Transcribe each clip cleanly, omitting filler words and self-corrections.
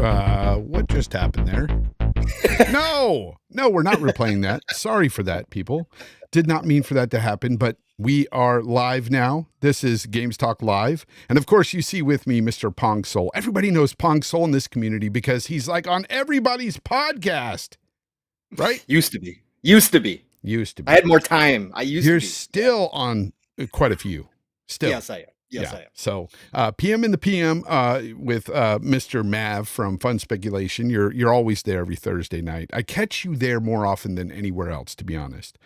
What just happened there? No, we're not replaying that. Sorry for that, people. Did not mean for that to happen, but we are live now. This is Games Talk Live. And of course, you see with me, Mr. Pong Soul. Everybody knows Pong Soul in this community because he's like on everybody's podcast, right? Used to be. I had more time. You're still on quite a few. Still. Yes, I am. I am. So, PM in the PM with Mr. Mav from Fun Speculation. You're always there every Thursday night. I catch you there more often than anywhere else, to be honest,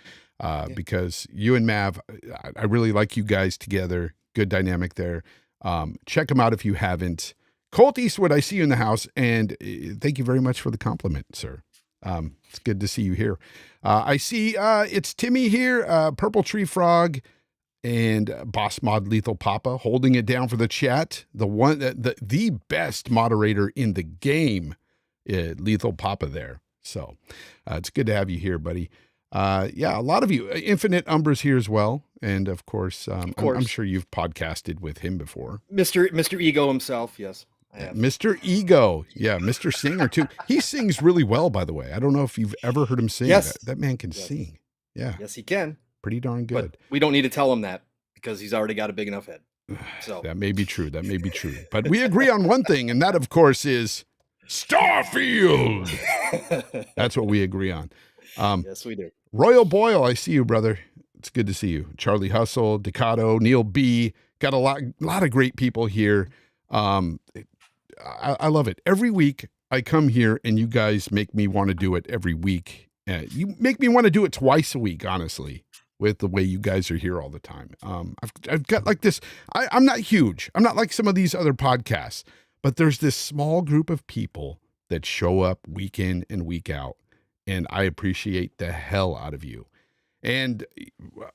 because you and Mav, I really like you guys together. Good dynamic there. Check them out if you haven't. Colt Eastwood, I see you in the house, and thank you very much for the compliment, sir. It's good to see you here. I see it's Timmy here, Purple Tree Frog, and Boss Mod Lethal Papa holding it down for the chat. The best moderator in the game, Lethal Papa there. So it's good to have you here, buddy. Yeah, a lot of you. Infinite Umbra's here as well, and of course. I'm sure you've podcasted with him before. Mr. Ego himself, yes. I have. Mr. Ego, yeah, Mr. Singer too. He sings really well, by the way. I don't know if you've ever heard him sing. Yes, that man can sing. Yeah, yes, he can. Pretty darn good. But we don't need to tell him that because he's already got a big enough head. So that may be true. But we agree on one thing, and that, of course, is Starfield. That's what we agree on. Yes, we do. Royal Boyle, I see you, brother. It's good to see you. Charlie Hustle, Decado, Neil B. Got a lot of great people here. I love it. Every week I come here and you guys make me want to do it every week. You make me want to do it twice a week, honestly, with the way you guys are here all the time. I've got like this. I'm not huge. I'm not like some of these other podcasts, but there's this small group of people that show up week in and week out. And I appreciate the hell out of you. And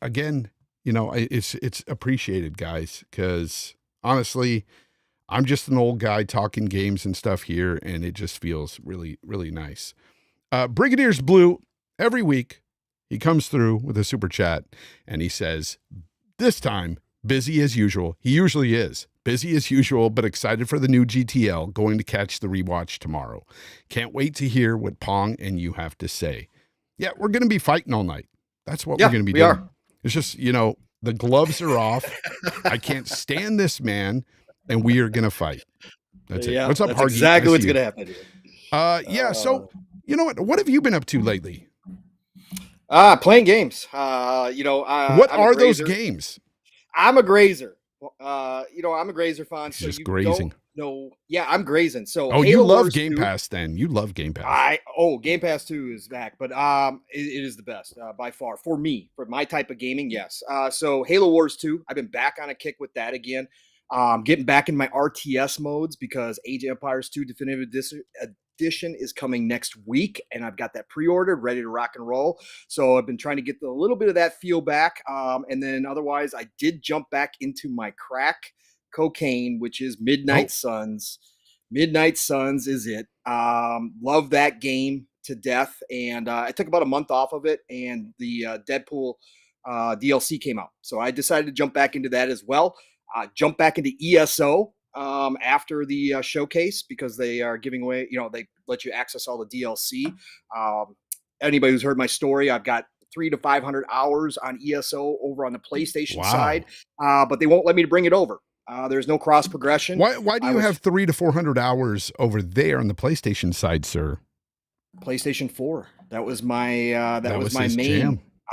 again, it's appreciated, guys, because honestly, I'm just an old guy talking games and stuff here, and it just feels really, really nice. Brigadier's Blue, every week, he comes through with a super chat, and he says, this time, busy as usual. He usually is. Busy as usual, but excited for the new GTL, going to catch the rewatch tomorrow. Can't wait to hear what Pong and you have to say. Yeah, we're going to be fighting all night. That's what we're going to be doing. Are. It's just, the gloves are off. I can't stand this man. And we are going to fight. That's it. What's up, that's Hargy? Exactly what's going to happen. Yeah. So, you know what have you been up to lately? Playing games. What are those games? I'm a grazer. I'm a grazer, Fonz. So just grazing. No, yeah, I'm grazing. So, Halo you love Wars Game 2, Pass then. You love Game Pass. Game Pass 2 is back, but it is the best by far for me, for my type of gaming. Yes. So Halo Wars 2, I've been back on a kick with that again. Getting back in my RTS modes because Age of Empires 2 Definitive Edition is coming next week, and I've got that pre-ordered, ready to rock and roll. So I've been trying to get a little bit of that feel back. And then otherwise, I did jump back into my crack cocaine, which is Midnight Suns. Midnight Suns is it. Love that game to death. And I took about a month off of it, and the Deadpool DLC came out. So I decided to jump back into that as well. Jump back into ESO after the showcase because they are giving away, they let you access all the DLC. Anybody who's heard my story, I've got 300 to 500 hours on ESO over on the PlayStation side, but they won't let me bring it over. There's no cross progression. Why do you have 300 to 400 hours over there on the PlayStation side, sir? PlayStation 4. That was my that was my main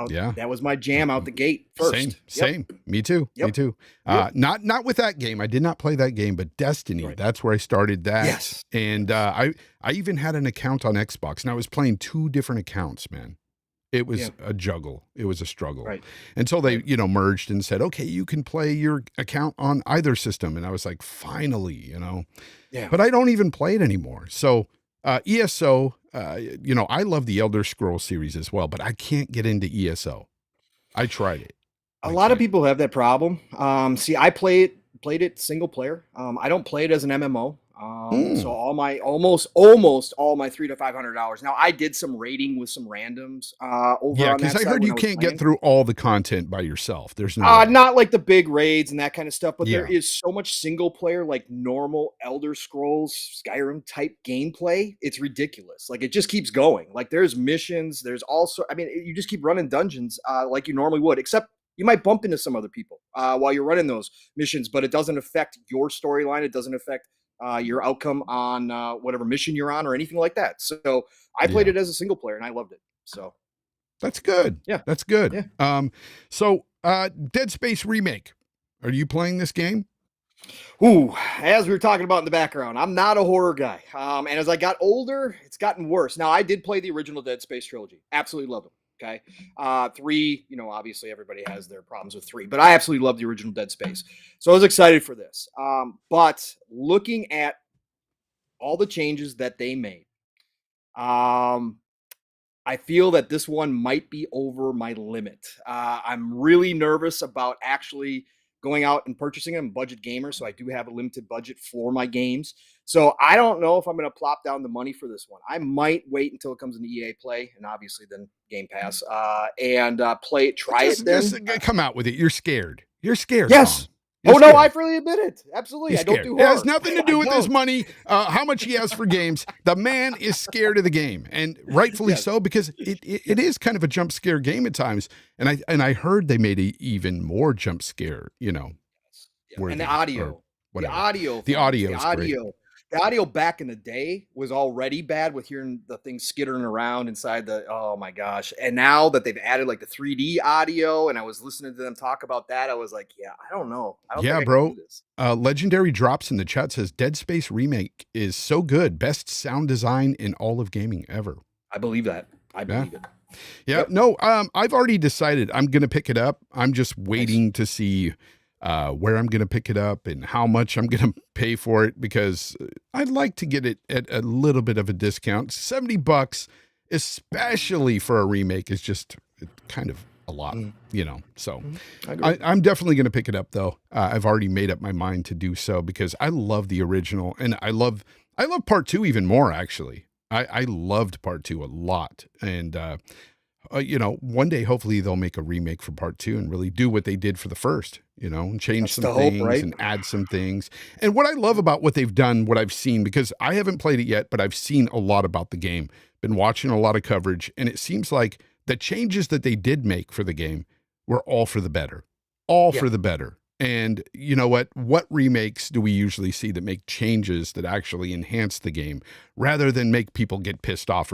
jam. That was my jam out the gate first. Same. Me too. Not with that game. I did not play that game, but Destiny. Right. That's where I started that. Yes. And I even had an account on Xbox, and I was playing 2 different accounts, man. It was a juggle. It was a struggle. Right. Until they, merged and said, okay, you can play your account on either system. And I was like, finally, Yeah. But I don't even play it anymore. So ESO, I love the Elder Scrolls series as well, but I can't get into ESO. I tried it. A lot of people have that problem. See, I played it single player. I don't play it as an MMO. So all my almost all my $300 to $500. Now I did some raiding with some randoms over Yeah, on because that I side heard when you I was can't get playing. through all the content by yourself. There's no way. Not like the big raids and that kind of stuff, but there Yeah. is so much single player, like normal Elder Scrolls Skyrim type gameplay. It's ridiculous. Like it just keeps going. Like there's missions. There's also, I mean, you just keep running dungeons like you normally would, except you might bump into some other people while you're running those missions, but it doesn't affect your storyline. It doesn't affect your outcome on whatever mission you're on or anything like that. So I played Yeah. it as a single player and I loved it. So That's good. yeah, That's good. yeah. So Dead Space Remake. Are you playing this game? Ooh, as we were talking about in the background, I'm not a horror guy. And as I got older, it's gotten worse. Now, I did play the original Dead Space trilogy. Absolutely loved them. Okay. Three, obviously everybody has their problems with three, but I absolutely love the original Dead Space. So I was excited for this. But looking at all the changes that they made, um, I feel that this one might be over my limit. I'm really nervous about actually going out and purchasing them. I'm a budget gamer, so I do have a limited budget for my games. So I don't know if I'm going to plop down the money for this one. I might wait until it comes into EA Play, and obviously then Game Pass, and play it, try it then. Just come out with it. You're scared. You're scared. Yes. Tom. You're Oh no, scared. I freely admit it. Absolutely, He's I don't scared. do It horror. has nothing to do with his money, how much he has for games. The man is scared of the game, and rightfully Yes. so, because it is kind of a jump scare game at times. And I heard they made a even more jump scare. Yeah. And the worthy, audio. or whatever. The audio is great. The audio back in the day was already bad with hearing the thing skittering around inside the, oh my gosh. And now that they've added like the 3D audio, and I was listening to them talk about that, I was like, yeah, I don't know. I don't think I can Bro. do this. Legendary Drops in the chat says Dead Space Remake is so good. Best sound design in all of gaming ever. I believe that. I believe it. Yeah. Yep. No, I've already decided I'm going to pick it up. I'm just waiting to see where I'm going to pick it up and how much I'm going to pay for it, because I'd like to get it at a little bit of a discount. $70, especially for a remake, is just kind of a lot, so I'm definitely going to pick it up though. I've already made up my mind to do so, because I love the original, and I love part two even more, actually. I loved part two a lot. And, one day, hopefully they'll make a remake for part two and really do what they did for the first, and change some things and add some things. And what I love about what they've done, what I've seen, because I haven't played it yet, but I've seen a lot about the game, been watching a lot of coverage, and it seems like the changes that they did make for the game were all for the better, for the better. And you know what remakes do we usually see that make changes that actually enhance the game rather than make people get pissed off?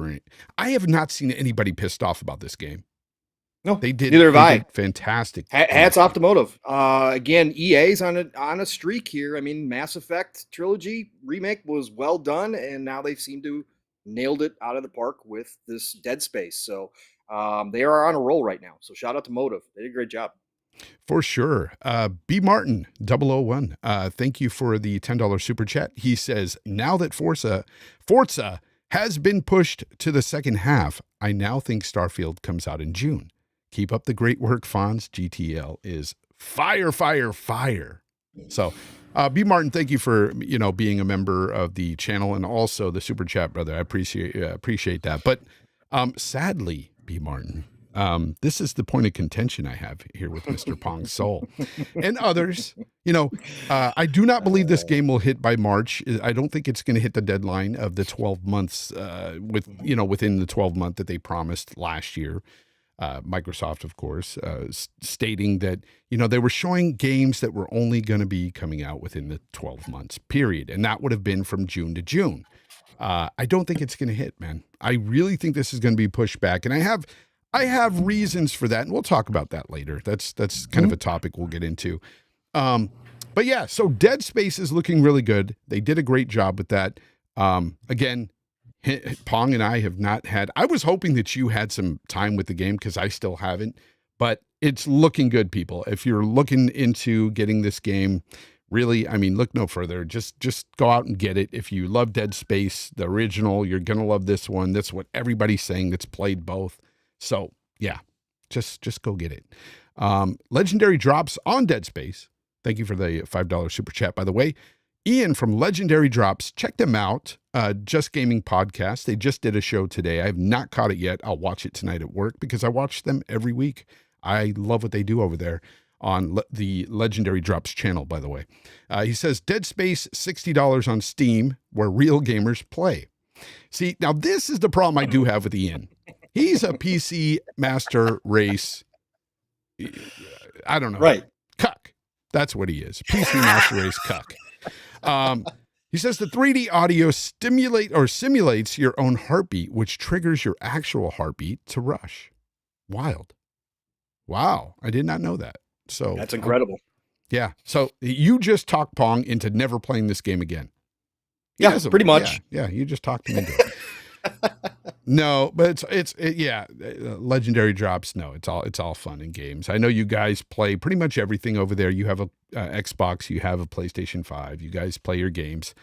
I have not seen anybody pissed off about this game. No, they did. Neither have I. Fantastic. Hats off to Motive. Again, EA's on a streak here. I mean, Mass Effect trilogy remake was well done, and now they seem to nailed it out of the park with this Dead Space. So they are on a roll right now. So shout out to Motive. They did a great job. For sure. B. Martin 001. Thank you for the $10 super chat. He says, now that Forza has been pushed to the second half, I now think Starfield comes out in June. Keep up the great work, Fonz. GTL is fire, fire, fire. So, B. Martin, thank you for, being a member of the channel and also the super chat, brother. I appreciate that. But sadly, B. Martin, this is the point of contention I have here with Mr. Pong Soul and others. I do not believe this game will hit by March. I don't think it's going to hit the deadline of the 12 months within the 12 month that they promised last year. Microsoft, of course, stating that, they were showing games that were only going to be coming out within the 12 months period. And that would have been from June to June. I don't think it's going to hit, man. I really think this is going to be pushed back. And I have reasons for that, and we'll talk about that later. That's kind of a topic we'll get into. But yeah, so Dead Space is looking really good. They did a great job with that. Again, Pong and I have not had, I was hoping that you had some time with the game, because I still haven't, but it's looking good, people. If you're looking into getting this game, really, I mean, look no further. Just go out and get it. If you love Dead Space, the original, you're going to love this one. That's what everybody's saying that's played both. So yeah, just go get it. Legendary Drops on Dead Space. Thank you for the $5 super chat, by the way. Ian from Legendary Drops. Check them out. Just Gaming Podcast. They just did a show today. I have not caught it yet. I'll watch it tonight at work because I watch them every week. I love what they do over there on the Legendary Drops channel, by the way. He says, Dead Space, $60 on Steam, where real gamers play. See, now this is the problem I do have with Ian. He's a PC master race. I don't know. Right. Cuck. That's what he is. PC master race cuck. He says the 3D audio simulates your own heartbeat, which triggers your actual heartbeat to rush. Wild. Wow. I did not know that. So that's incredible. Yeah. So you just talked Pong into never playing this game again. Yeah, pretty much. Yeah. You just talked him into it. No, but Legendary Drops. No, it's all fun and games. I know you guys play pretty much everything over there. You have a Xbox, you have a PlayStation 5. You guys play your games,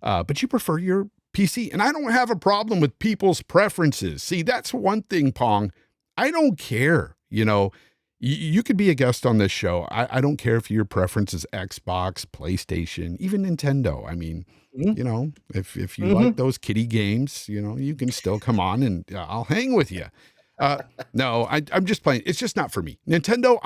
but you prefer your PC. And I don't have a problem with people's preferences. See, that's one thing, Pong. I don't care. You could be a guest on this show. I don't care if your preference is Xbox, PlayStation, even Nintendo. I mean, if you like those kiddie games, you can still come on and I'll hang with you. No, I'm just playing. It's just not for me. Nintendo,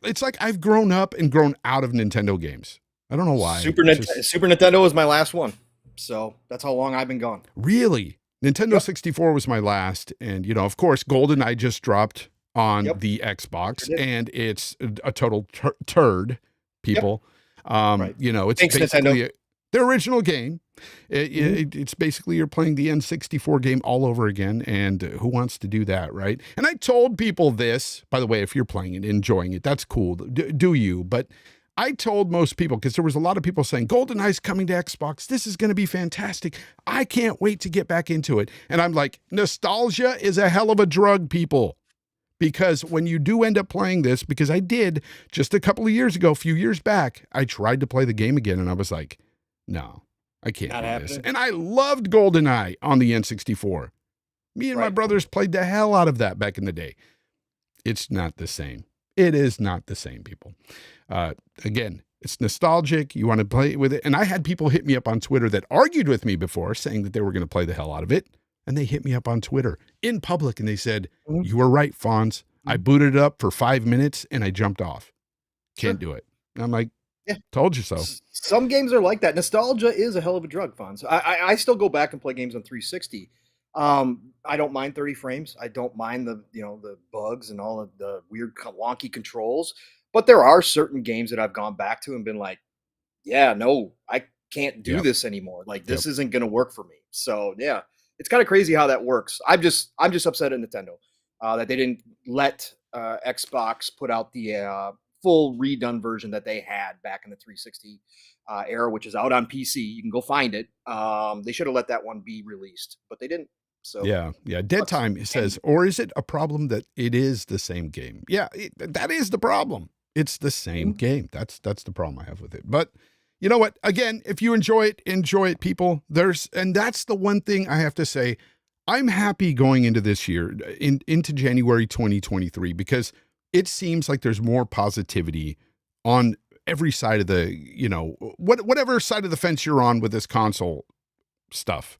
it's like I've grown up and grown out of Nintendo games. I don't know why. Super Nintendo was my last one. So that's how long I've been gone. Really? Nintendo 64 was my last. And, of course, GoldenEye just dropped on the Xbox, and it's a total turd, people. Right. It's Thanks, basically the original game. It's basically you're playing the N64 game all over again, and who wants to do that, right? And I told people this, by the way, if you're playing it, enjoying it, that's cool. Do you? But I told most people, because there was a lot of people saying, GoldenEye's coming to Xbox. This is going to be fantastic. I can't wait to get back into it. And I'm like, nostalgia is a hell of a drug, people. Because when you do end up playing this, because I did just a couple of years ago, a few years back, I tried to play the game again, and I was like, no, I can't do this. And I loved GoldenEye on the N64. Me and my brothers played the hell out of that back in the day. It's not the same. It is not the same, people. Again, it's nostalgic. You want to play with it. And I had people hit me up on Twitter that argued with me before, saying that they were going to play the hell out of it. And they hit me up on Twitter in public, and they said, you were right, Fonz. I booted it up for 5 minutes, and I jumped off. Can't do it. And I'm like, told you so. Some games are like that. Nostalgia is a hell of a drug, Fonz. I still go back and play games on 360. I don't mind 30 frames. I don't mind the bugs and all of the weird wonky controls. But there are certain games that I've gone back to and been like, yeah, no, I can't do this anymore. Like, this isn't going to work for me. So, yeah. It's kind of crazy how that works. I'm just upset at Nintendo that they didn't let Xbox put out the full redone version that they had back in the 360 era, which is out on PC. You can go find it. They should have let that one be released, but they didn't. So yeah. Dead Time says, or is it a problem that it is the same game? Yeah, that is the problem. It's the same game. That's the problem I have with it. But you know what? Again, if you enjoy it, people. And that's the one thing I have to say. I'm happy going into this year, into January 2023, because it seems like there's more positivity on every side of the, whatever side of the fence you're on with this console stuff.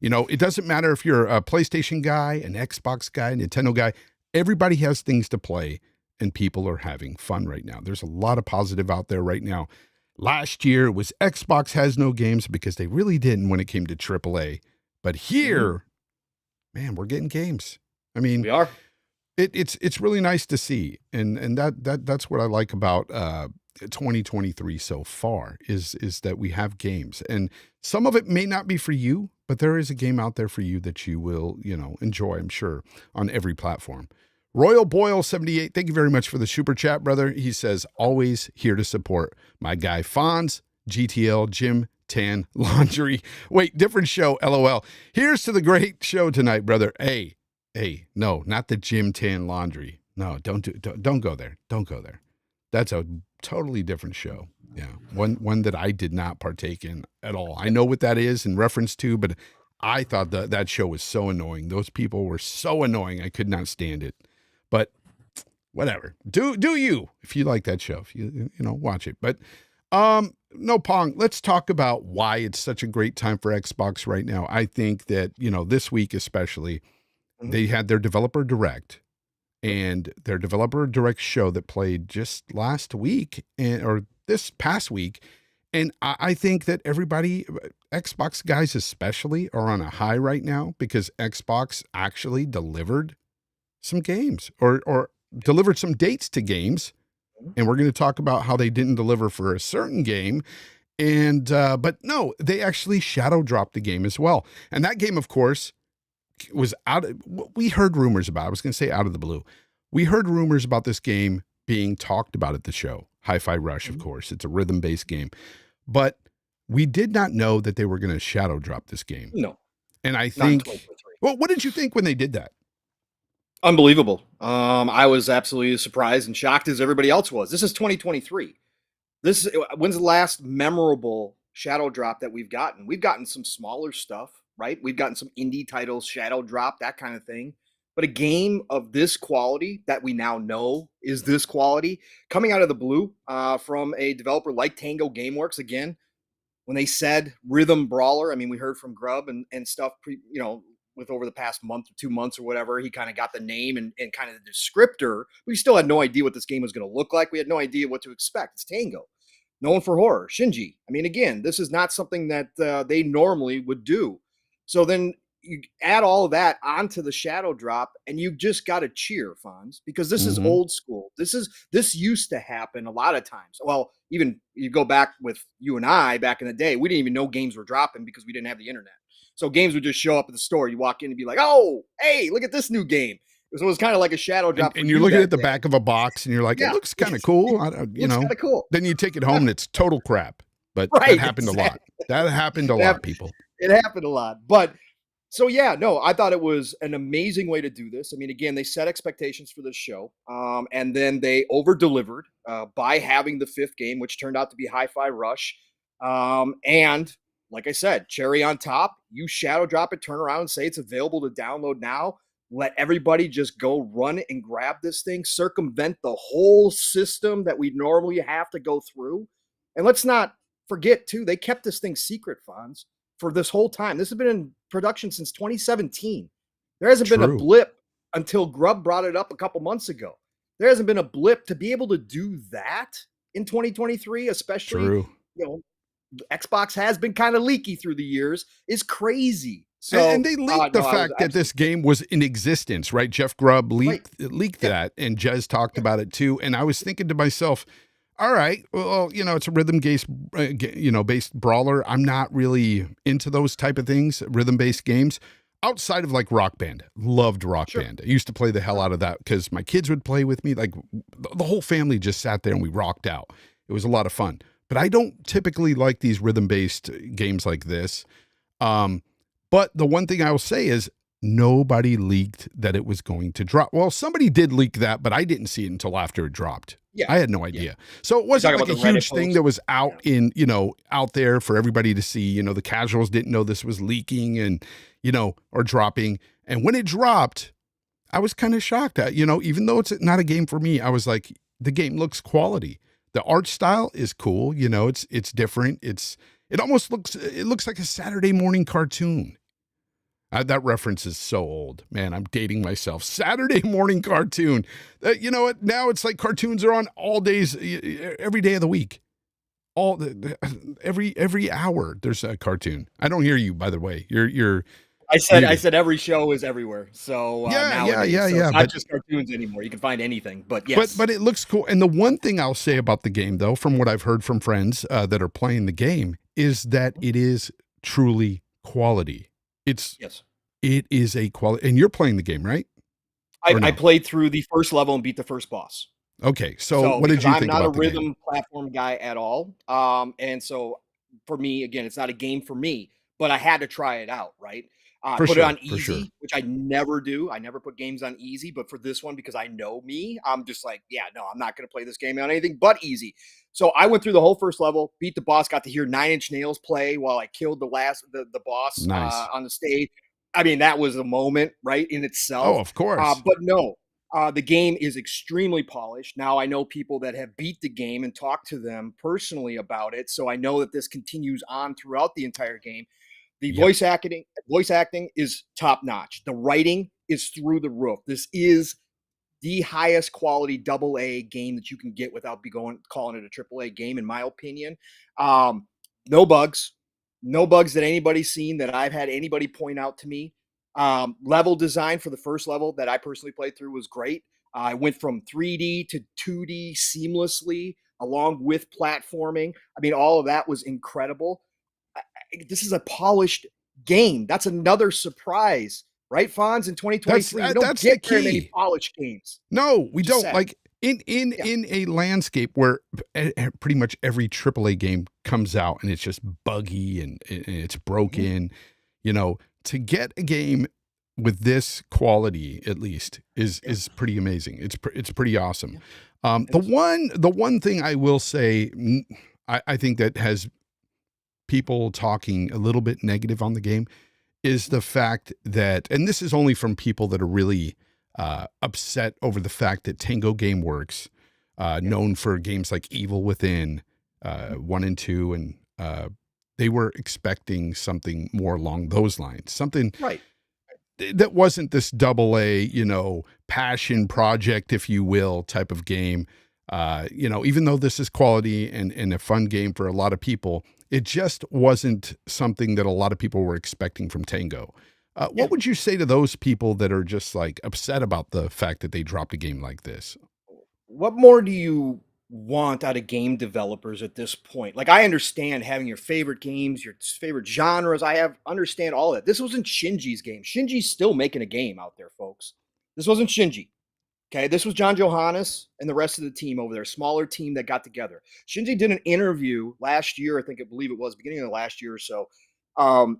It doesn't matter if you're a PlayStation guy, an Xbox guy, a Nintendo guy. Everybody has things to play, and people are having fun right now. There's a lot of positive out there right now. Last year it was Xbox has no games, because they really didn't when it came to AAA. But here, man, we're getting games. I mean, we are. It's really nice to see, and that's what I like about 2023 so far is that we have games, and some of it may not be for you, but there is a game out there for you that you will enjoy, I'm sure, on every platform. Royal Boyle 78, thank you very much for the super chat, brother. He says, always here to support my guy Fonz, GTL, Jim Tan Laundry. Wait, different show, LOL. Here's to the great show tonight, brother. Hey, no, not the Jim Tan Laundry. No, don't go there. Don't go there. That's a totally different show. Yeah, one that I did not partake in at all. I know what that is in reference to, but I thought that show was so annoying. Those people were so annoying. I could not stand it. But whatever. Do you, if you like that show, if you watch it. But No, Pong, let's talk about why it's such a great time for Xbox right now. I think that, this week especially, Mhm. they had their developer direct, Yep. and their developer direct show that played just last week or this past week. And I think that everybody, Xbox guys especially, are on a high right now because Xbox actually delivered some games or delivered some dates to games. Mhm. And we're going to talk about how they didn't deliver for a certain game. And, but no, they actually shadow dropped the game as well. And that game, of course, was we heard rumors about, I was going to say out of the blue. We heard rumors about this game being talked about at the show. Hi-Fi Rush, of Mhm. course. It's a rhythm-based game. But we did not know that they were going to shadow drop this game. No, And I not in think, 2023. well, what did you think when they did that? Unbelievable. I was absolutely as surprised and shocked as everybody else was. This is 2023. When's the last memorable shadow drop that we've gotten? We've gotten some smaller stuff, right? We've gotten some indie titles shadow drop, that kind of thing. But a game of this quality that we now know is this quality coming out of the blue from a developer like Tango Gameworks again, when they said rhythm brawler, I mean, we heard from Grubb and stuff, with over the past month or 2 months or whatever, he kind of got the name and kind of the descriptor. We still had no idea what this game was going to look like. We had no idea what to expect. It's Tango, known for horror. Shinji. I mean, again, this is not something that they normally would do. So then you add all of that onto the shadow drop, and you just got to cheer, Fonz, because this is Mm-hmm. old school. This used to happen a lot of times. Well, even you go back with you and I back in the day, we didn't even know games were dropping because we didn't have the internet. So games would just show up at the store. You walk in and be like, "Oh, hey, look at this new game." So it was kind of like a shadow And, drop for and you're you looking that at the day. back of a box and you're like, it Yeah, looks kind of cool. looks kind of cool. Then you take it home and it's total crap. But that Right, happened a lot. exactly. That happened a It lot, happened, people. it happened a lot. But so yeah, no, I thought it was an amazing way to do this. I mean, again, they set expectations for this show, and then they over delivered by having the fifth game, which turned out to be Hi-Fi Rush. And like I said, cherry on top, you shadow drop it, turn around and say it's available to download now. Let everybody just go run it and grab this thing, circumvent the whole system that we normally have to go through. And let's not forget, too, they kept this thing secret, Fonz, for this whole time. This has been in production since 2017. There hasn't been a True. blip until Grubb brought it up a couple months ago. There hasn't been a blip to be able to do that in 2023, especially, True. you know, Xbox has been kind of leaky through the years, is crazy. And So, they leaked the no, I was fact that this absolutely game was in existence, right? Jeff Grubb right. leaked Yeah, that, and Jez talked yeah, about it too. And I was thinking to myself, all right, well, it's a rhythm based, based brawler. I'm not really into those type of things, rhythm based games. Outside of like Rock Band, loved Rock sure. Band. I used to play the hell out of that because my kids would play with me. Like the whole family just sat there and we rocked out. It was a lot of fun. But I don't typically like these rhythm based games like this. Um, but the one thing I will say is nobody leaked that it was going to drop. Well, somebody did leak that, but I didn't see it until after it dropped. Yeah, I had no yeah. idea. So it You talking wasn't about like a the Reddit huge thing post? that was out Yeah. out there for everybody to see. The casuals didn't know this was leaking and, or dropping. And when it dropped, I was kind of shocked at, even though it's not a game for me, I was like, the game looks quality. The art style is cool. It's different. It looks like a Saturday morning cartoon. That reference is so old, man. I'm dating myself. Saturday morning cartoon. You know what? Now it's like cartoons are on all days, every day of the week. Every hour there's a cartoon. I don't hear you, by the way. You're I muted. said every show is everywhere. So nowadays, so it's Yeah. not just cartoons anymore. You can find anything. But yes, But it looks cool. And the one thing I'll say about the game, though, from what I've heard from friends that are playing the game, is that it is truly quality. It's yes. it is a quality, and you're playing the game, right? Or I no? played through the first level and beat the first boss. Okay. So So what did because you I'm think not a about the game? rhythm platform guy at all, and so for me, again, it's not a game for me. But I had to try it out, right? For Put it on sure, for sure. easy, which I never do. I never put games on easy, but for this one, because I know me, I'm just like, yeah, no, I'm not going to play this game on anything but easy. So I went through the whole first level, beat the boss, got to hear Nine Inch Nails play while I killed the boss Nice. on the stage. I mean, that was a moment, right, in Oh, itself. of course. But no, The game is extremely polished. Now I know people that have beat the game and talked to them personally about it, so I know that this continues on throughout the entire game. The Yep. voice acting is top notch. The writing is through the roof. This is the highest quality double A game that you can get without calling it a triple A game, in my opinion. Um, no bugs, no bugs that anybody's seen that I've had anybody point out to me. Level design for the first level that I personally played through was great. I went from 3D to 2D seamlessly, along with platforming. I mean, all of that was incredible. This is a polished game. That's another surprise, right, Fonz? In 2023, we don't That's the get very many key. polished games. No, we Just don't. sad. Like in a landscape where pretty much every AAA game comes out and it's just buggy and it's broken, you know, to get a game with this quality at least is pretty amazing. It's pretty awesome. The one thing I will say, I think that has people talking a little bit negative on the game is the fact that, and this is only from people that are really upset over the fact that Tango Gameworks, known for games like Evil Within 1 and 2, and they were expecting something more along those lines, something Right. that wasn't this double A, you know, passion project, if you will, type of game. You know, even though this is quality and a fun game for a lot of people, it just wasn't something that a lot of people were expecting from Tango. What would you say to those people that are just like upset about the fact that they dropped a game like this? What more do you want out of game developers at this point? Like, I understand having your favorite games, your favorite genres. Understand all that. This wasn't Shinji's game. Shinji's still making a game out there, folks. This wasn't Shinji. Okay, this was John Johannes and the rest of the team over there, smaller team that got together. Shinji did an interview last year, I believe it was beginning of the last year or so,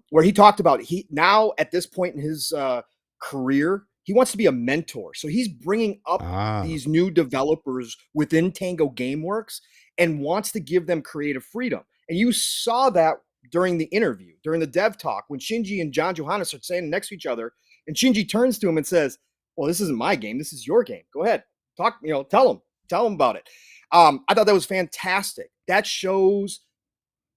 where he talked about he now at this point in his career, he wants to be a mentor. So he's bringing up these new developers within Tango Gameworks and wants to give them creative freedom. And you saw that during the interview, during the dev talk, when Shinji and John Johannes are standing next to each other, and Shinji turns to him and says, "Well, this isn't my game. This is your game. Go ahead, talk. You know, tell him about it." I thought that was fantastic. That shows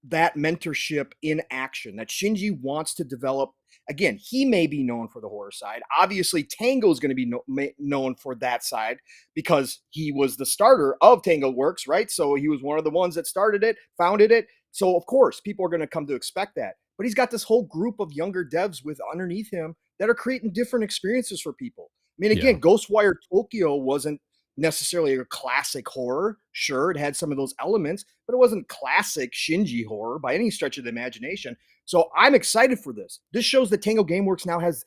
that mentorship in action that Shinji wants to develop. Again, he may be known for the horror side. Obviously, Tango is going to be known for that side because he was the starter of Tango Works, right? So he was one of the ones that started it, founded it. So of course, people are going to come to expect that. But he's got this whole group of younger devs with underneath him that are creating different experiences for people. I mean, again, Ghostwire Tokyo wasn't necessarily a classic horror. Sure, it had some of those elements, but it wasn't classic Shinji horror by any stretch of the imagination. So I'm excited for this. This shows that Tango Gameworks now has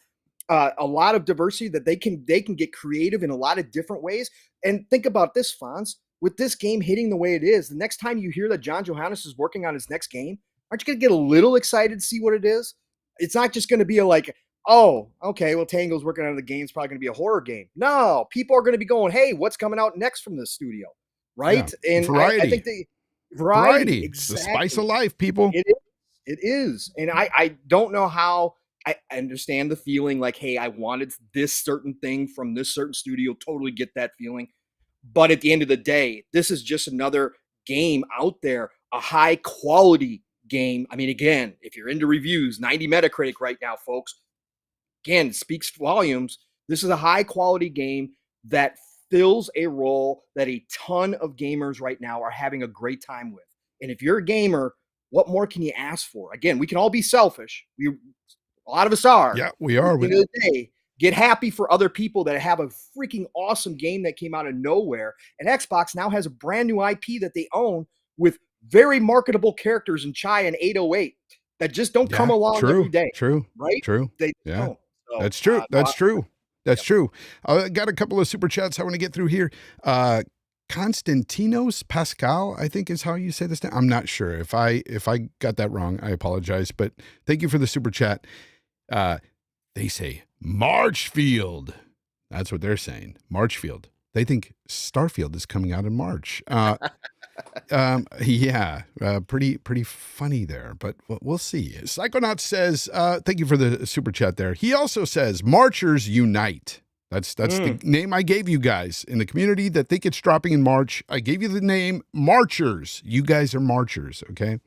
a lot of diversity that they can get creative in a lot of different ways. And think about this, Fonz. With this game hitting the way it is, the next time you hear that John Johannes is working on his next game, aren't you going to get a little excited to see what it is? It's not just going to be like, oh, okay, well, Tango's working on the game. It's probably going to be a horror game. No, people are going to be going, hey, what's coming out next from this studio? Right? Yeah. And Variety. I think variety. Exactly. The spice of life, people. It is. And I don't know how. I understand the feeling like, hey, I wanted this certain thing from this certain studio. Totally get that feeling. But at the end of the day, this is just another game out there, a high quality game. I mean, again, if you're into reviews, 90 Metacritic right now, folks, again, speaks volumes. This is a high quality game that fills a role that a ton of gamers right now are having a great time with. And if you're a gamer, what more can you ask for? Again, we can all be selfish. A lot of us are. Yeah, we are. At the end of the day, get happy for other people that have a freaking awesome game that came out of nowhere. And Xbox now has a brand new IP that they own with very marketable characters in Chai and 808 that just don't come along every day. True. Right? True. They don't. So, that's true. That's true. That's true. I got a couple of super chats I want to get through here. Constantinos Pascal, I think is how you say this name. I'm not sure. If I got that wrong, I apologize. But thank you for the super chat. They say Marchfield. That's what they're saying. Marchfield. They think Starfield is coming out in March. Pretty funny there, but we'll see. Psychonaut says, thank you for the super chat there. He also says, Marchers unite. That's the name I gave you guys in the community that think it's dropping in March. I gave you the name Marchers. You guys are Marchers, okay?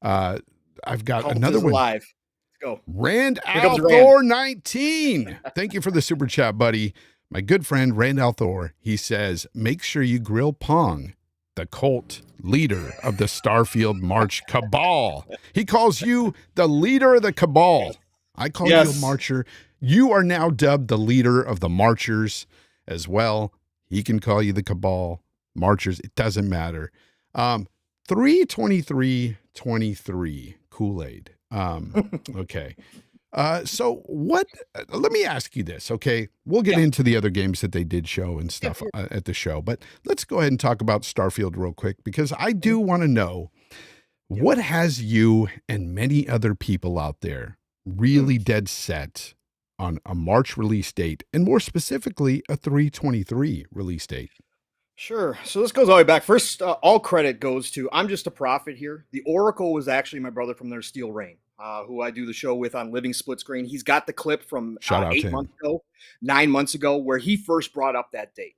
I've got Cult another is one. alive. Let's go. Rand Here comes Rand. Althor 19. Thank you for the super chat, buddy. My good friend Rand Althor, he says, make sure you grill Pong, the cult leader of the Starfield March cabal. He calls you the leader of the cabal. I call you a marcher. You are now dubbed the leader of the marchers as well. He can call you the cabal, marchers. It doesn't matter. 32323 Kool-Aid. Okay. So what, let me ask you this. Okay. We'll get into the other games that they did show and stuff at the show, but let's go ahead and talk about Starfield real quick, because I do want to know what has you and many other people out there really dead set on a March release date, and more specifically, a 323 release date. Sure. So this goes all the way back. First, all credit goes to, I'm just a prophet here. The Oracle was actually my brother from their Steel Rain, who I do the show with on Living Split Screen. He's got the clip from 9 months ago, where he first brought up that date.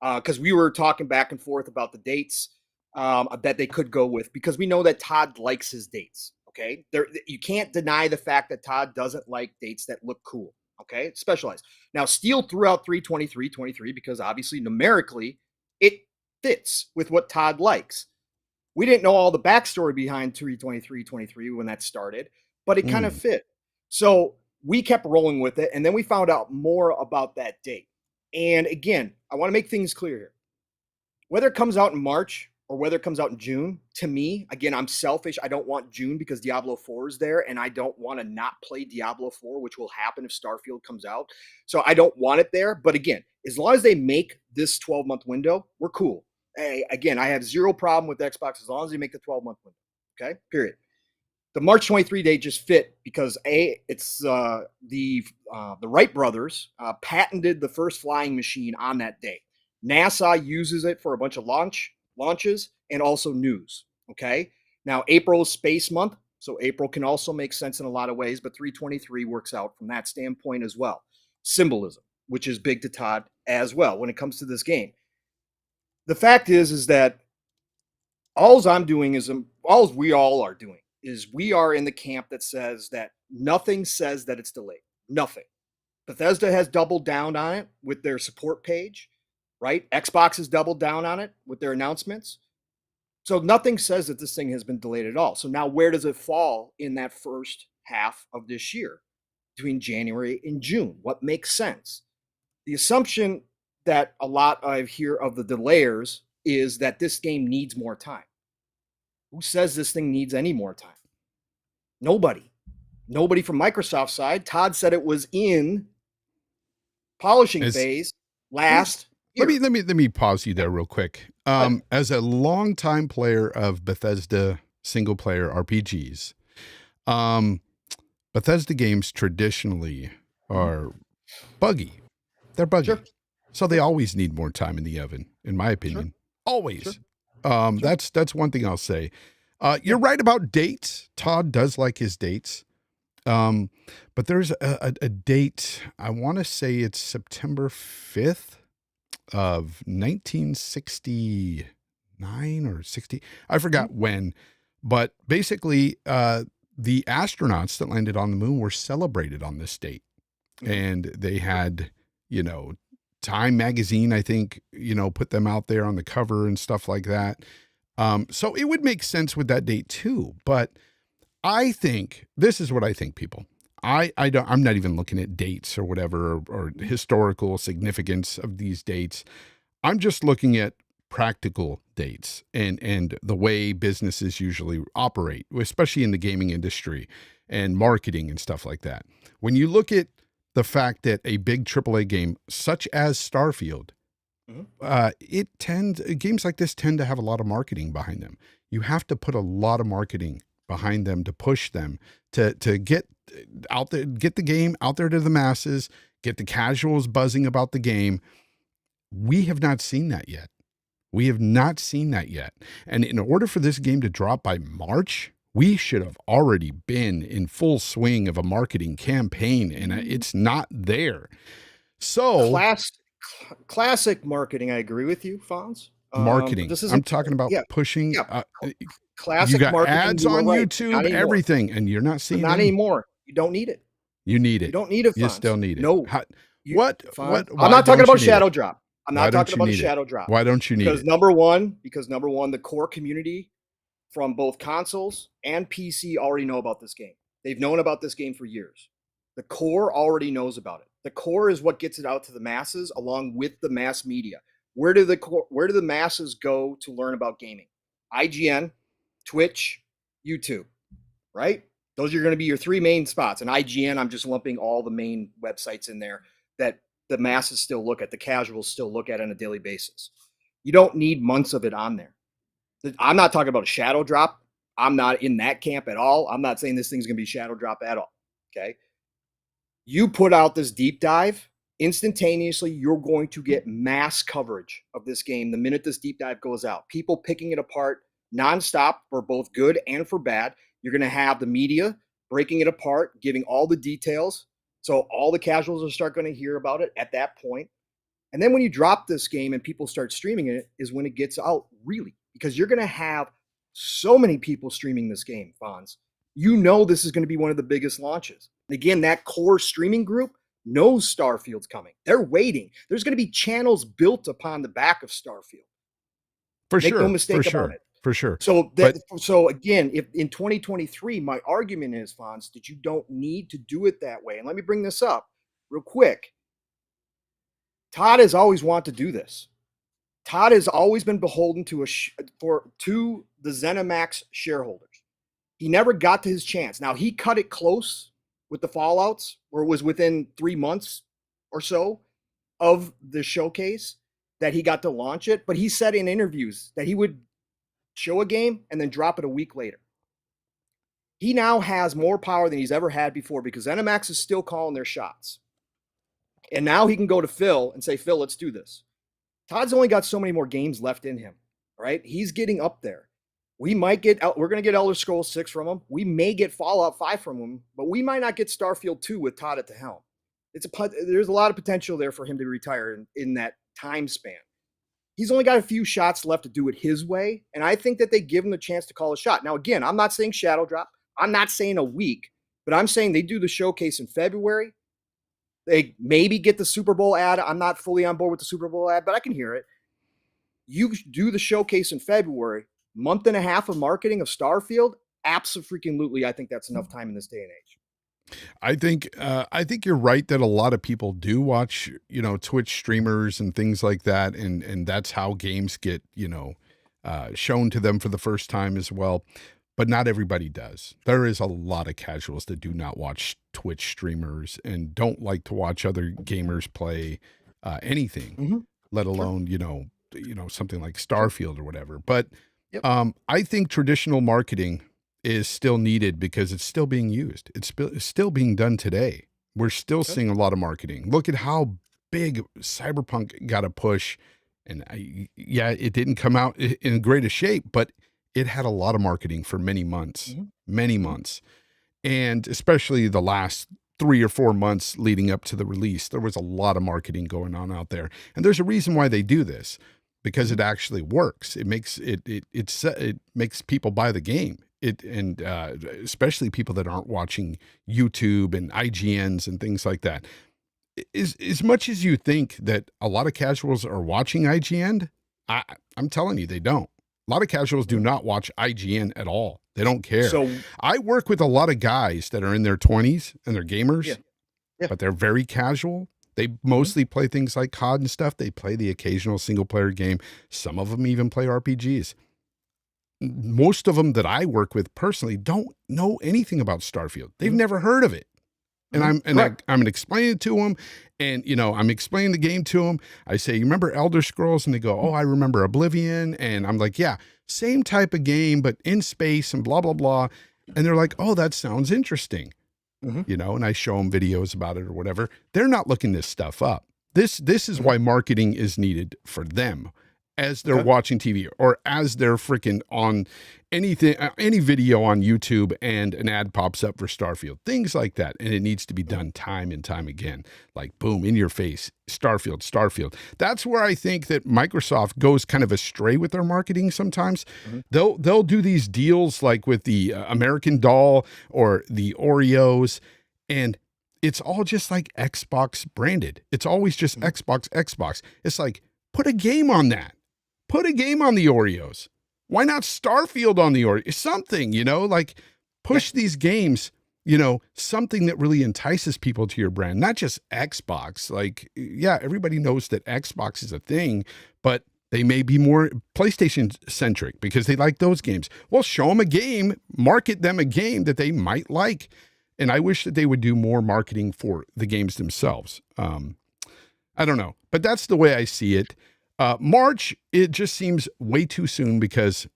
Because we were talking back and forth about the dates that they could go with, because we know that Todd likes his dates. Okay. You can't deny the fact that Todd doesn't like dates that look cool. Okay. It's specialized. Now, Steel threw out 323 because obviously numerically it fits with what Todd likes. We didn't know all the backstory behind 323 when that started, but it kind of fit. So we kept rolling with it. And then we found out more about that date. And again, I want to make things clear here. Whether it comes out in March or whether it comes out in June, to me, again, I'm selfish. I don't want June because Diablo 4 is there, and I don't want to not play Diablo 4, which will happen if Starfield comes out. So I don't want it there. But again, as long as they make this 12-month window, we're cool. Again, I have zero problem with Xbox as long as they make the 12-month window. Okay, period. The March 23 date just fit because it's the Wright brothers patented the first flying machine on that day. NASA uses it for a bunch of launches and also news. Okay. Now April is Space Month, so April can also make sense in a lot of ways, but 323 works out from that standpoint as well. Symbolism, which is big to Todd as well when it comes to this game. The fact is that all we all are doing is we are in the camp that says that nothing says that it's delayed. Nothing. Bethesda has doubled down on it with their support page, right? Xbox has doubled down on it with their announcements. So nothing says that this thing has been delayed at all. So now where does it fall in that first half of this year between January and June? What makes sense? The assumption that a lot I hear of the delayers is that this game needs more time. Who says this thing needs any more time? Nobody. Nobody from Microsoft's side. Todd said it was in polishing phase last year. Let me pause you there real quick. As a longtime player of Bethesda single player RPGs, Bethesda games traditionally are buggy. They're buggy. Sure. So they always need more time in the oven, in my opinion. Sure. Always. Sure. That's one thing I'll say. You're right about dates. Todd does like his dates. But there's a date, I want to say it's September 5th of 1969 or 60. I forgot when, but basically, the astronauts that landed on the moon were celebrated on this date. And they had, Time magazine, I think, put them out there on the cover and stuff like that. So it would make sense with that date too. But I think this is what I think, people. I'm not even looking at dates or whatever, or historical significance of these dates. I'm just looking at practical dates and the way businesses usually operate, especially in the gaming industry and marketing and stuff like that. When you look at the fact that a big AAA game such as Starfield, games like this tend to have a lot of marketing behind them. You have to put a lot of marketing behind them to push them to get out there, get the game out there to the masses, get the casuals buzzing about the game. We have not seen that yet. And in order for this game to drop by March, we should have already been in full swing of a marketing campaign, and it's not there. So classic marketing. I agree with you, Fonz. Marketing. This I'm isn't. talking about Yeah, pushing. yeah. You Classic got marketing. ads You are on right. YouTube, Not anymore. everything, and you're not But seeing not any. anymore. You don't need it. You need it. You don't need it, You Fonz. still need it. No. What? Why I'm not talking about shadow drop. I'm not talking about a shadow drop. Why don't you need Because it? number one, the core community from both consoles and PC already know about this game. They've known about this game for years. The core already knows about it. The core is what gets it out to the masses, along with the mass media. Where do the masses go to learn about gaming? IGN, Twitch, YouTube, right? Those are going to be your three main spots. And IGN, I'm just lumping all the main websites in there that the masses still look at, the casuals still look at on a daily basis. You don't need months of it on there. I'm not talking about a shadow drop. I'm not in that camp at all. I'm not saying this thing's going to be shadow drop at all. Okay. You put out this deep dive, instantaneously, you're going to get mass coverage of this game the minute this deep dive goes out. People picking it apart nonstop for both good and for bad. You're going to have the media breaking it apart, giving all the details. So all the casuals will start going to hear about it at that point. And then when you drop this game and people start streaming it is when it gets out, really, because you're going to have so many people streaming this game, Fonz. You know this is going to be one of the biggest launches. Again, that core streaming group knows Starfield's coming. They're waiting. There's going to be channels built upon the back of Starfield. Make no mistake about it. For sure. So again, if in 2023, my argument is, Fonz, that you don't need to do it that way. And let me bring this up real quick. Todd has always wanted to do this. Todd has always been beholden to the ZeniMax shareholders. He never got to his chance. Now, he cut it close with the Fallouts, where it was within 3 months or so of the showcase that he got to launch it. But he said in interviews that he would show a game and then drop it a week later. He now has more power than he's ever had before because ZeniMax is still calling their shots. And now he can go to Phil and say, Phil, let's do this. Todd's only got so many more games left in him, right? He's getting up there. We're going to get Elder Scrolls 6 from him. We may get Fallout 5 from him, but we might not get Starfield 2 with Todd at the helm. There's a lot of potential there for him to retire in that time span. He's only got a few shots left to do it his way, and I think that they give him the chance to call a shot. Now, again, I'm not saying shadow drop. I'm not saying a week, but I'm saying they do the showcase in February. They maybe get the Super Bowl ad. I'm not fully on board with the Super Bowl ad, but I can hear it. You do the showcase in February, month and a half of marketing of Starfield. Absolutely, I think that's enough time in this day and age. I think you're right that a lot of people do watch, Twitch streamers and things like that, and that's how games get, shown to them for the first time as well. But not everybody does. There is a lot of casuals that do not watch Twitch streamers and don't like to watch other gamers play anything, let alone, something like Starfield or whatever. But I think traditional marketing is still needed because it's still being used. It's still being done today. We're still seeing a lot of marketing. Look at how big Cyberpunk got a push. And it didn't come out in greatest shape, but it had a lot of marketing for many months, and especially the last 3 or 4 months leading up to the release, there was a lot of marketing going on out there. And there's a reason why they do this, because it actually works. It makes it makes people buy the game. Especially people that aren't watching YouTube and IGNs and things like that. As much as you think that a lot of casuals are watching IGN, I'm telling you, they don't. A lot of casuals do not watch IGN at all. They don't care. So I work with a lot of guys that are in their 20s and they're gamers, but they're very casual. They mostly play things like COD and stuff. They play the occasional single player game. Some of them even play RPGs. Most of them that I work with personally don't know anything about Starfield. They've never heard of it. And I'm explaining it to them, and I'm explaining the game to them. I say, "You remember Elder Scrolls?" And they go, "Oh, I remember Oblivion." And I'm like, "Yeah, same type of game, but in space and blah blah blah." And they're like, "Oh, that sounds interesting," And I show them videos about it or whatever. They're not looking this stuff up. This is why marketing is needed for them. as they're watching TV or as they're freaking on anything, any video on YouTube and an ad pops up for Starfield, things like that. And it needs to be done time and time again, like boom, in your face, Starfield. That's where I think that Microsoft goes kind of astray with their marketing sometimes. They'll do these deals like with the American Doll or the Oreos, and it's all just like Xbox branded. It's always just Xbox. It's like, put a game on that. Put a game on the Oreos. Why not Starfield on the Oreos? Something, like push these games, something that really entices people to your brand, not just Xbox. Like, yeah, everybody knows that Xbox is a thing, but they may be more PlayStation centric because they like those games. Well, show them a game, market them a game that they might like. And I wish that they would do more marketing for the games themselves. I don't know, but that's the way I see it. March, it just seems way too soon because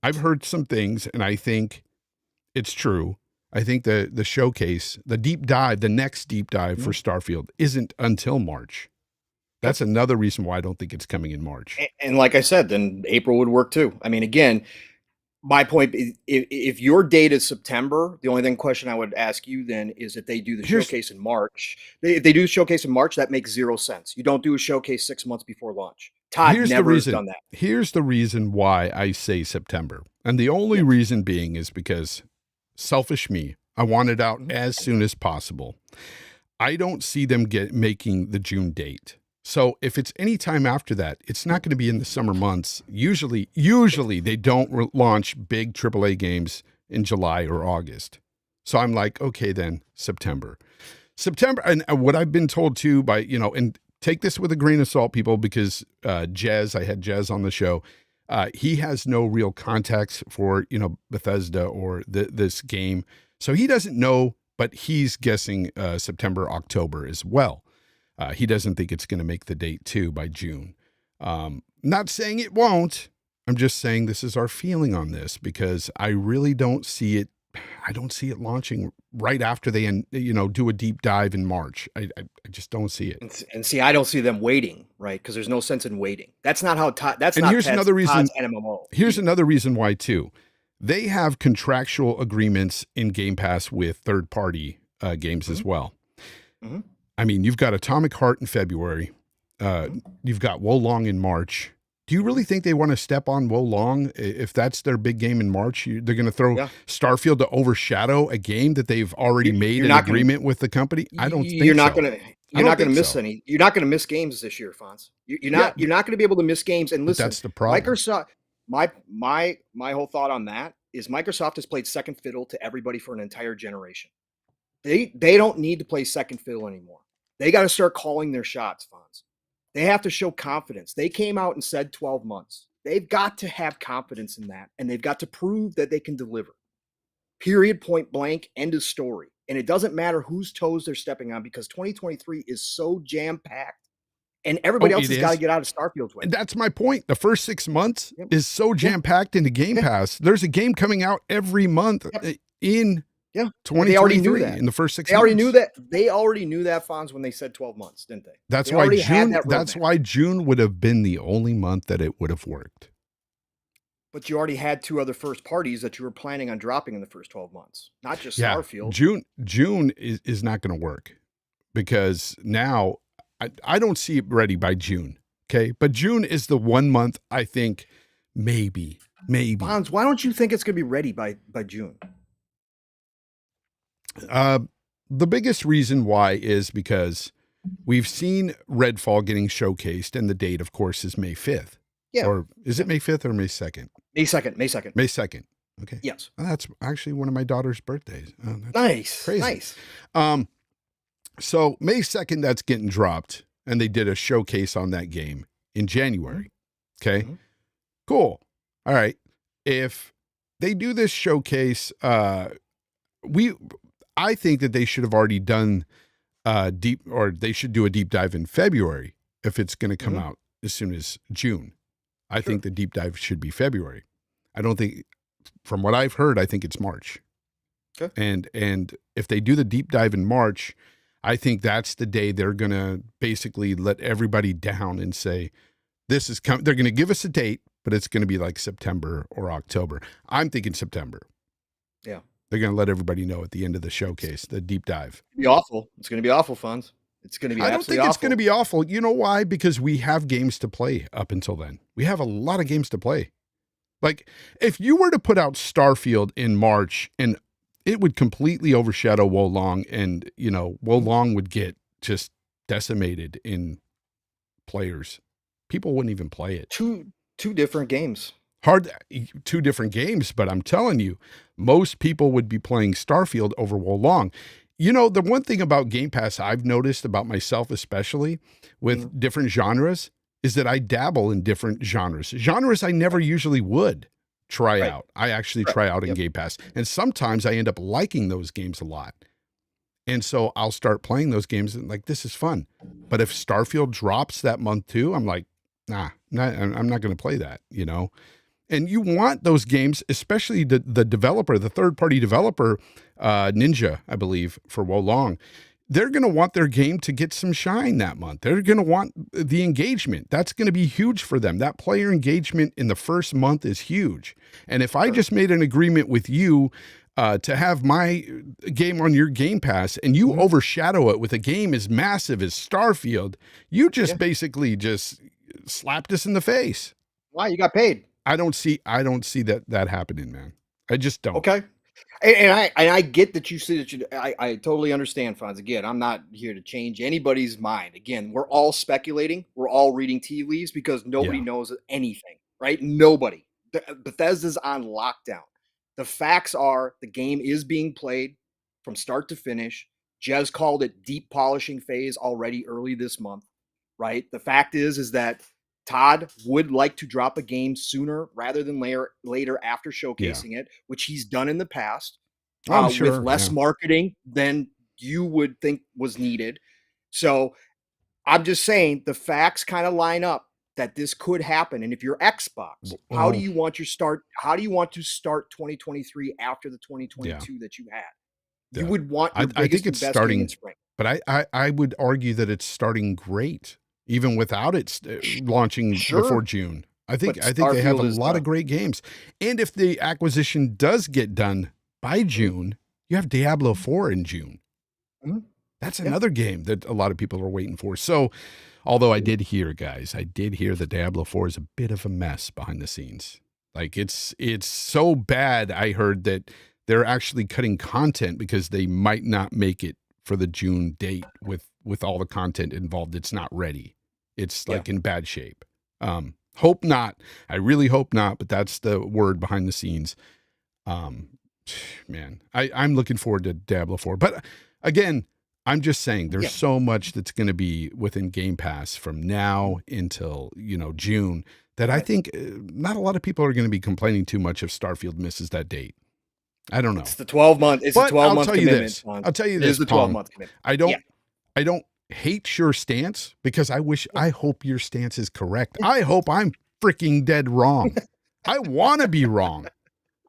I've heard some things and I think it's true. I think the showcase, the next deep dive for Starfield isn't until March. That's another reason why I don't think it's coming in March. And like I said, then April would work too. I mean, again, my point is, if your date is September, the only question I would ask you then is if they do the showcase in March. If they do the showcase in March, that makes zero sense. You don't do a showcase 6 months before launch. Todd never has done that. Here's the reason why I say September. And the only reason being is because selfish me, I want it out as soon as possible. I don't see them making the June date. So if it's any time after that, it's not going to be in the summer months. Usually they don't launch big AAA games in July or August. So I'm like, okay, then September. And what I've been told too by, and take this with a grain of salt, people, because I had Jez on the show. He has no real context for, Bethesda or this game. So he doesn't know, but he's guessing September, October as well. He doesn't think it's going to make the date too by June. Not saying it won't. I'm just saying this is our feeling on this because I really don't see it. I don't see it launching right after they, do a deep dive in March. I just don't see it. And see, I don't see them waiting, right? Because there's no sense in waiting. That's not how. Here's another reason. MMO. Here's another reason why too. They have contractual agreements in Game Pass with third-party games as well. I mean, you've got Atomic Heart in February. You've got Wo Long in March. Do you really think they want to step on Wo Long if that's their big game in March? They're going to throw Starfield to overshadow a game that they've already made an agreement with the company? I don't think you're not going to. You're not going to miss any. You're not going to miss games this year, Fonz. You're not going to be able to miss games. And listen, that's the problem. Microsoft. My whole thought on that is Microsoft has played second fiddle to everybody for an entire generation. They don't need to play second fiddle anymore. They got to start calling their shots, Fonz. They have to show confidence. They came out and said 12 months. They've got to have confidence in that, and they've got to prove that they can deliver. Period, point blank, end of story. And it doesn't matter whose toes they're stepping on because 2023 is so jam-packed, and everybody else has got to get out of Starfield's way. And that's my point. The first 6 months is so jam-packed into Game Pass. There's a game coming out every month in 2023. They already knew that in the first 6 months. They already knew that, Fonz, when they said 12 months, didn't they? That's why June would have been the only month that it would have worked. But you already had two other first parties that you were planning on dropping in the first 12 months, not just Starfield. June is not going to work because now I don't see it ready by June. Okay. But June is the 1 month I think maybe. Fonz, why don't you think it's going to be ready by June? The biggest reason why is because we've seen Redfall getting showcased, and the date, of course, is May 5th. Yeah. Or is it May 5th or May 2nd? May 2nd. May 2nd. May 2nd. Okay. Yes. Well, that's actually one of my daughter's birthdays. Oh, nice. Crazy. Nice. So May 2nd, that's getting dropped, and they did a showcase on that game in January. Okay. Cool. All right. If they do this showcase, I think that they should have already done they should do a deep dive in February if it's going to come out as soon as June. I think the deep dive should be February. I don't think, from what I've heard, I think it's March. Okay. And if they do the deep dive in March, I think that's the day they're going to basically let everybody down and say, This is they're going to give us a date, but it's going to be like September or October. I'm thinking September. Yeah. They're going to let everybody know at the end of the showcase, the deep dive. Be awful. It's going to be awful, Fonz. It's going to be I don't absolutely think it's awful. going to be awful. You know why? Because we have games to play up until then. We have a lot of games to play. Like, if you were to put out Starfield in March, and it would completely overshadow Wolong, and, you know, Wolong would get just decimated in players. People wouldn't even play it. Two different games. Two different games, but I'm telling you, most people would be playing Starfield over Wolong. You know, the one thing about Game Pass I've noticed about myself, especially with different genres, is that I dabble in different genres. Genres I never usually would try out. I actually try out in Game Pass. And sometimes I end up liking those games a lot. And so I'll start playing those games and like, this is fun. But if Starfield drops that month too, I'm like, I'm not going to play that, you know? And you want those games, especially the developer, the third-party developer, Ninja, I believe, for Wolong. They're going to want their game to get some shine that month. They're going to want the engagement. That's going to be huge for them. That player engagement in the first month is huge. And if I just made an agreement with you to have my game on your Game Pass and you overshadow it with a game as massive as Starfield, you just basically just slapped us in the face. Why? You got paid. I don't see that happening, man. I just don't. Okay. And I get that you see that I totally understand, Fonz. Again, I'm not here to change anybody's mind. Again, we're all speculating. We're all reading tea leaves because nobody knows anything, right? Nobody. Bethesda's on lockdown. The facts are the game is being played from start to finish. Jez called it deep polishing phase already early this month, right? The fact is that Todd would like to drop a game sooner rather than later after showcasing it, which he's done in the past with less marketing than you would think was needed. So I'm just saying the facts kind of line up that this could happen. And if you're Xbox, how do you want to start 2023 after the 2022 that you had? You would want your biggest and best game in spring. But I would argue that it's starting great. Even without it launching before June. I think they have a lot of great games. And if the acquisition does get done by June, you have Diablo 4 in June. That's another game that a lot of people are waiting for. So, although I did hear that Diablo 4 is a bit of a mess behind the scenes. Like it's so bad, I heard that they're actually cutting content because they might not make it for the June date with all the content involved. It's not ready. It's like in bad shape. Hope not. I really hope not, but that's the word behind the scenes. Man, I'm looking forward to Diablo 4. But again, I'm just saying there's so much that's going to be within Game Pass from now until, June that I think not a lot of people are going to be complaining too much if Starfield misses that date. I don't know. It's the 12-month. It's a 12-month commitment. I'll tell you this. It is the 12-month commitment. I don't hate your stance because I hope your stance is correct. I hope I'm freaking dead wrong. I want to be wrong.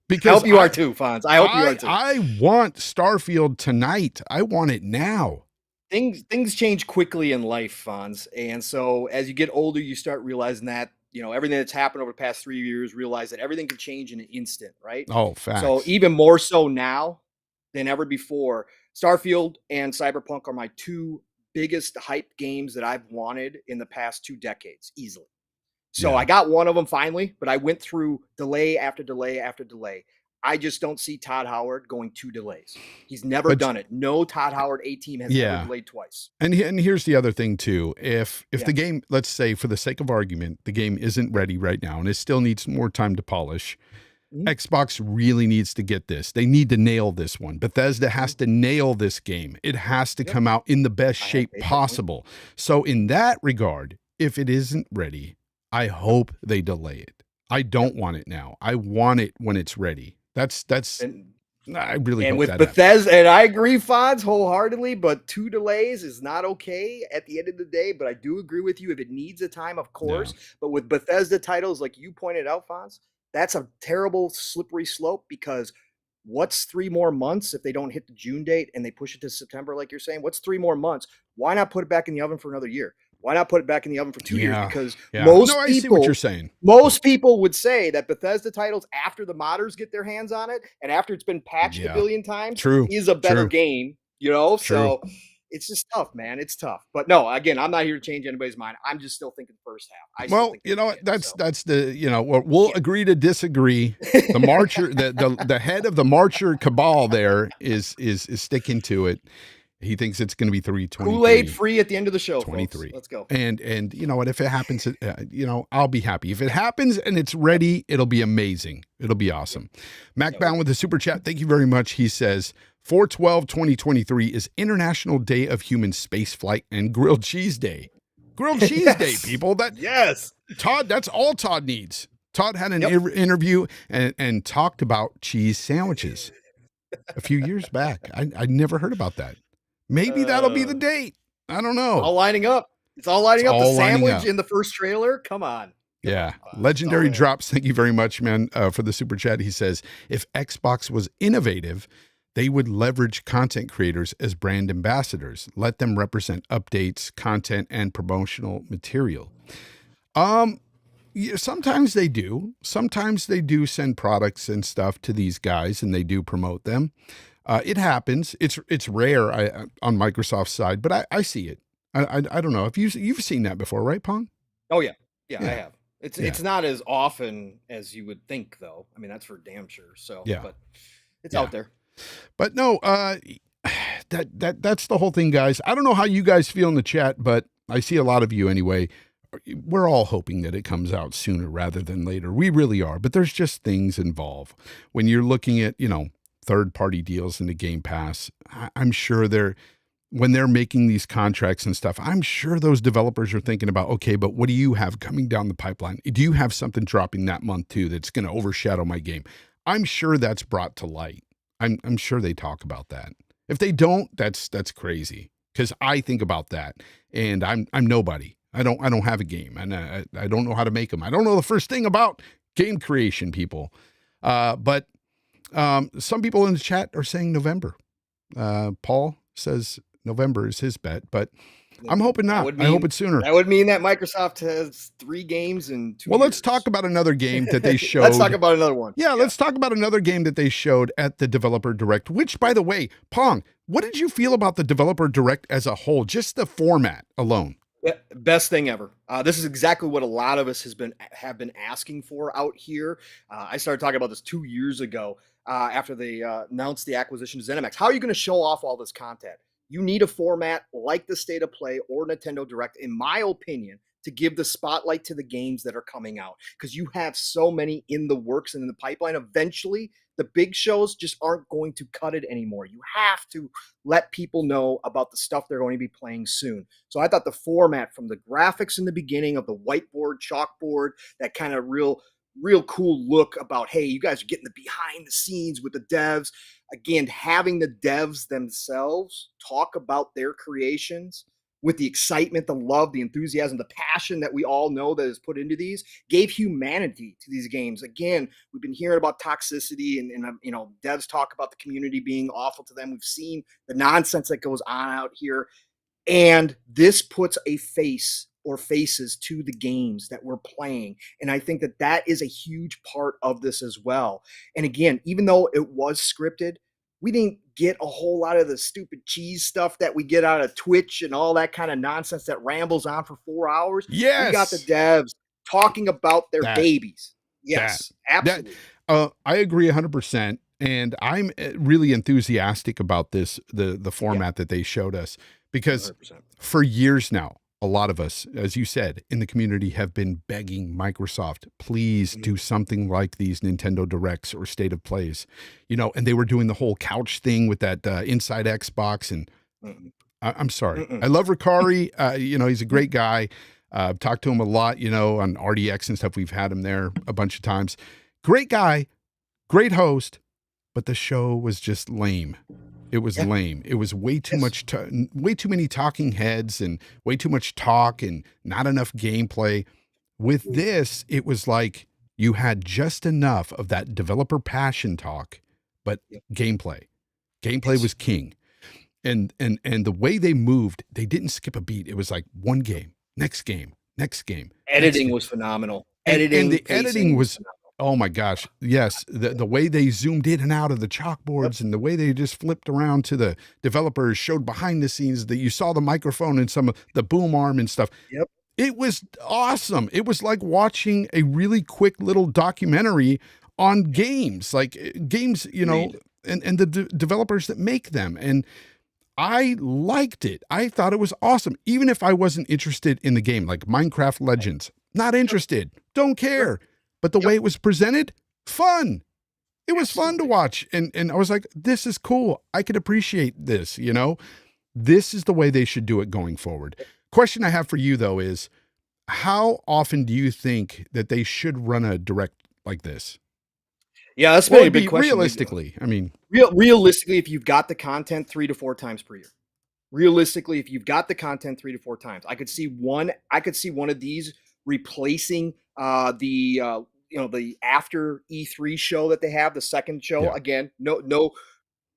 Because I hope you are too, Fonz. I hope you are too. I want Starfield tonight. I want it now. Things change quickly in life, Fonz. And so as you get older, you start realizing that, everything that's happened over the past 3 years, realize that everything can change in an instant, right? Oh, facts. So even more so now than ever before, Starfield and Cyberpunk are my two biggest hype games that I've wanted in the past 2 decades, easily. So I got one of them finally, but I went through delay after delay after delay. I just don't see Todd Howard going 2 delays. He's never done it. No Todd Howard A-team has ever delayed twice. And here's the other thing too. If the game, let's say for the sake of argument, the game isn't ready right now and it still needs more time to polish, Xbox really needs to get this. They need to nail this one. Bethesda has to nail this game. It has to come out in the best shape possible. So in that regard, if it isn't ready, I hope they delay it. I don't want it now. I want it when it's ready. I really hope with that Bethesda, and I agree, Fonz, wholeheartedly, but 2 delays is not okay at the end of the day. But I do agree with you. If it needs a time, of course. Yeah. But with Bethesda titles, like you pointed out, Fonz, that's a terrible slippery slope because what's 3 more months if they don't hit the June date and they push it to September, like you're saying? What's 3 more months? Why not put it back in the oven for another year? Why not put it back in the oven for 2 years? Yeah. Because Yeah. No, I see what you're saying. most people would say that Bethesda titles, after the modders get their hands on it and after it's been patched a Yeah. billion times, True. is a better True. game, you know? True. So it's just tough, man. It's tough. But no, again, I'm not here to change anybody's mind. I'm just still thinking first half. Well, you know what? That's the, you know, we'll agree to disagree. The marcher, the head of the marcher cabal there is sticking to it. He thinks it's going to be 323. Kool-Aid free at the end of the show. 23. Folks. Let's go. And you know what? If it happens, you know, I'll be happy. If it happens and it's ready, it'll be amazing. It'll be awesome. Mac Bound with the super chat. Thank you very much. He says 4/12/2023 is International Day of Human Spaceflight and Grilled Cheese Day. Grilled Cheese Day, people. Todd, that's all Todd needs. Todd had an interview and talked about cheese sandwiches a few years back. I never heard about that. Maybe that'll be the date. I don't know. All lining up. It's all lining up. The sandwich in the first trailer. Come on. Yeah. Legendary Drops. Thank you very much, man, for the super chat. He says, if Xbox was innovative, they would leverage content creators as brand ambassadors. Let them represent updates, content, and promotional material. Yeah, sometimes they do. Sometimes they do send products and stuff to these guys, and they do promote them. It happens. It's rare on Microsoft's side, but I see it. I don't know if you've seen that before, right, Pong? Oh yeah, I have. It's not as often as you would think, though. I mean, that's for damn sure. So yeah, but it's out there. But no, that's the whole thing, guys. I don't know how you guys feel in the chat, but I see a lot of you anyway. We're all hoping that it comes out sooner rather than later. We really are, but there's just things involved when you're looking at, you know, third-party deals in the Game Pass. I'm sure when they're making these contracts and stuff, I'm sure those developers are thinking about, okay, but what do you have coming down the pipeline? Do you have something dropping that month too that's going to overshadow my game? I'm sure that's brought to light. I'm sure they talk about that. If they don't, that's crazy, because I think about that, and I'm nobody. I don't have a game, and I don't know how to make them. I don't know the first thing about game creation, people. But some people in the chat are saying November. Paul says November is his bet, but I'm hoping not. I hope it's sooner. That would mean that Microsoft has 3 games in 2 years. Let's talk about another game that they showed. Let's talk about another one. Yeah, let's talk about another game that they showed at the Developer Direct, which, by the way, Pong, what did you feel about the Developer Direct as a whole? Just the format alone. Yeah, best thing ever. This is exactly what a lot of us have been asking for out here. I started talking about this 2 years ago after they announced the acquisition of ZeniMax. How are you going to show off all this content? You need a format like the State of Play or Nintendo Direct, in my opinion, to give the spotlight to the games that are coming out, because you have so many in the works and in the pipeline. Eventually, the big shows just aren't going to cut it anymore. You have to let people know about the stuff they're going to be playing soon. So I thought the format, from the graphics in the beginning of the whiteboard, chalkboard, that kind of real cool look about, hey, you guys are getting the behind the scenes with the devs. Again, having the devs themselves talk about their creations with the excitement, the love, the enthusiasm, the passion that we all know that is put into these, gave humanity to these games. Again, we've been hearing about toxicity and you know, devs talk about the community being awful to them. We've seen the nonsense that goes on out here. And this puts a face or faces to the games that we're playing. And I think that that is a huge part of this as well. And again, even though it was scripted, we didn't get a whole lot of the stupid cheese stuff that we get out of Twitch and all that kind of nonsense that rambles on for 4 hours. Yes. We got the devs talking about their babies. Yes, absolutely. I agree 100%. And I'm really enthusiastic about this, the format that they showed us, because 100%. For years now, a lot of us, as you said, in the community have been begging Microsoft, please do something like these Nintendo Directs or State of Plays, you know, and they were doing the whole couch thing with that inside Xbox. And I'm sorry. I love Ricari. You know, he's a great guy. I've talked to him a lot, you know, on RDX and stuff. We've had him there a bunch of times. Great guy, great host, but the show was just lame. It was lame. It was way too much, way too many talking heads and way too much talk and not enough gameplay. With this, it was like you had just enough of that developer passion talk, but gameplay was king. And the way they moved, they didn't skip a beat. It was like one game, next game, next game. Editing was phenomenal. And the pacing editing was, phenomenal. oh my gosh, yes. The way they zoomed in and out of the chalkboards and the way they just flipped around to the developers, showed behind the scenes that you saw the microphone and some of the boom arm and stuff. Yep. It was awesome. It was like watching a really quick little documentary on games, games, and the developers that make them. And I liked it. I thought it was awesome. Even if I wasn't interested in the game, like Minecraft Legends, not interested, don't care. But the way it was presented, fun. It was fun to watch. And I was like, this is cool. I could appreciate this, This is the way they should do it going forward. Question I have for you, though, is how often do you think that they should run a direct like this? Yeah, that's been a big question. Realistically, I mean, realistically, if you've got the content 3 to 4 times per year, realistically, if you've got the content 3 to 4 times, I could see one of these replacing the after E3 show that they have, the second show. Yeah. Again, no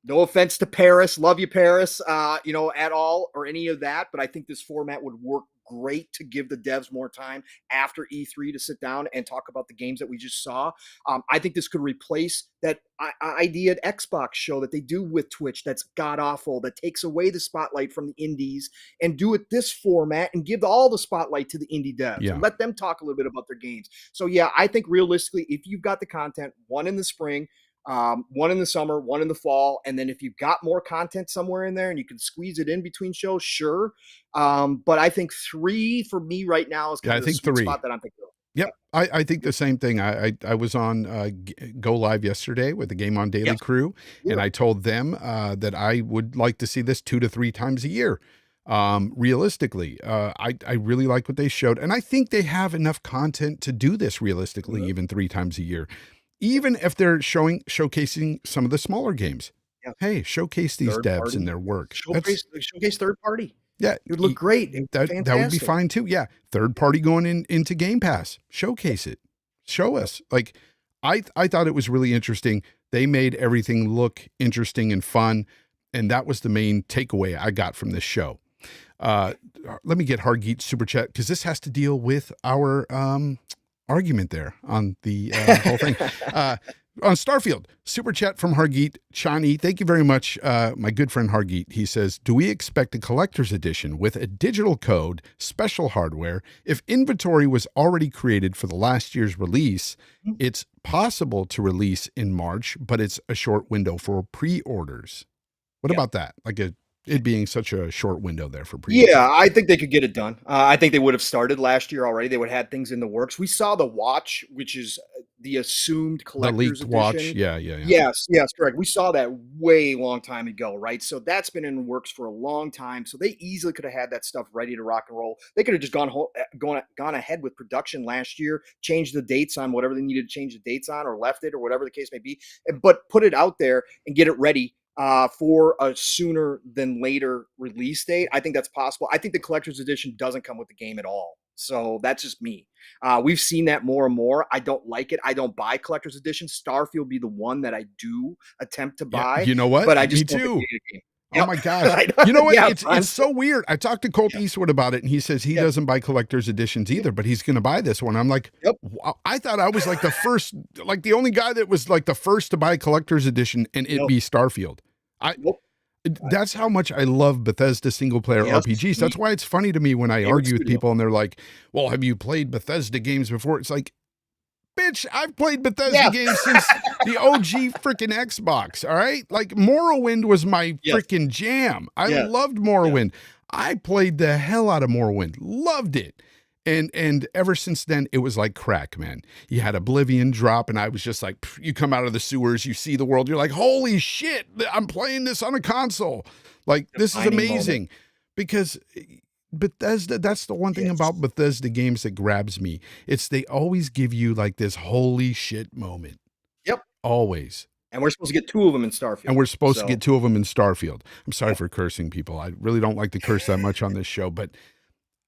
offense to Paris, love you Paris, at all or any of that, but I think this format would work great to give the devs more time after E3 to sit down and talk about the games that we just saw. I think this could replace that idea at Xbox show that they do with Twitch that's god awful, that takes away the spotlight from the indies, and do it this format and give all the spotlight to the indie devs and let them talk a little bit about their games. So yeah, I think realistically, if you've got the content, one in the spring, one in the summer, one in the fall, and then if you've got more content somewhere in there and you can squeeze it in between shows, sure. But I think 3 for me right now is kind of the sweet spot that I'm thinking of. Yep, I think the same thing. I was on Go Live yesterday with the Game On Daily crew, and I told them that I would like to see this 2 to 3 times a year. Realistically, I really like what they showed, and I think they have enough content to do this realistically, even 3 times a year. Even if they're showcasing some of the smaller games. Hey, showcase these devs and their work. Showcase third party. Yeah. It would look great. That would be fine too. Yeah. Third party going into Game Pass. Showcase it. Show us. Like, I thought it was really interesting. They made everything look interesting and fun. And that was the main takeaway I got from this show. Let me get Hargeet Super Chat, because this has to deal with our argument there on the whole thing. On Starfield, Super Chat from Hargeet Chani. Thank you very much, my good friend Hargeet. He says, do we expect a collector's edition with a digital code, special hardware? If inventory was already created for the last year's release, it's possible to release in March, but it's a short window for pre-orders. What about that? Like it being such a short window there for pre-orders. Yeah, I think they could get it done. I think they would have started last year already. They would have had things in the works. We saw the watch, which is the assumed collector's edition. Watch. Yeah. Yes, correct. We saw that way long time ago, right? So that's been in the works for a long time. So they easily could have had that stuff ready to rock and roll. They could have just gone ahead with production last year, changed the dates on whatever they needed to change the dates on, or left it, or whatever the case may be, but put it out there and get it ready for a sooner than later release date. I think that's possible. I think the collector's edition doesn't come with the game at all. So that's just me. We've seen that more and more. I don't like it. I don't buy collector's edition. Starfield be the one that I do attempt to buy. You know what? But I just me too. Game. Oh my gosh. You know what? It's so weird. I talked to Colt Eastwood about it, and he says he doesn't buy collector's editions either, but he's going to buy this one. I'm like, wow. I thought I was like the first, like the only guy that was like the first to buy a collector's edition, and it be Starfield. That's how much I love Bethesda single player RPGs. That's why it's funny to me when I argue with people and they're like, well, have you played Bethesda games before? It's like, bitch, I've played Bethesda games since the OG freaking Xbox. All right. Like Morrowind was my freaking jam. I loved Morrowind. I played the hell out of Morrowind. Loved it. And ever since then, it was like crack, man. You had Oblivion drop, and I was just like, you come out of the sewers, you see the world, you're like, holy shit, I'm playing this on a console. Like, this is amazing. Because Bethesda, that's the one thing about Bethesda games that grabs me. It's they always give you like this holy shit moment. Yep. Always. And we're supposed to get 2 of them in Starfield. And we're supposed to get 2 of them in Starfield. I'm sorry for cursing, people. I really don't like to curse that much on this show, but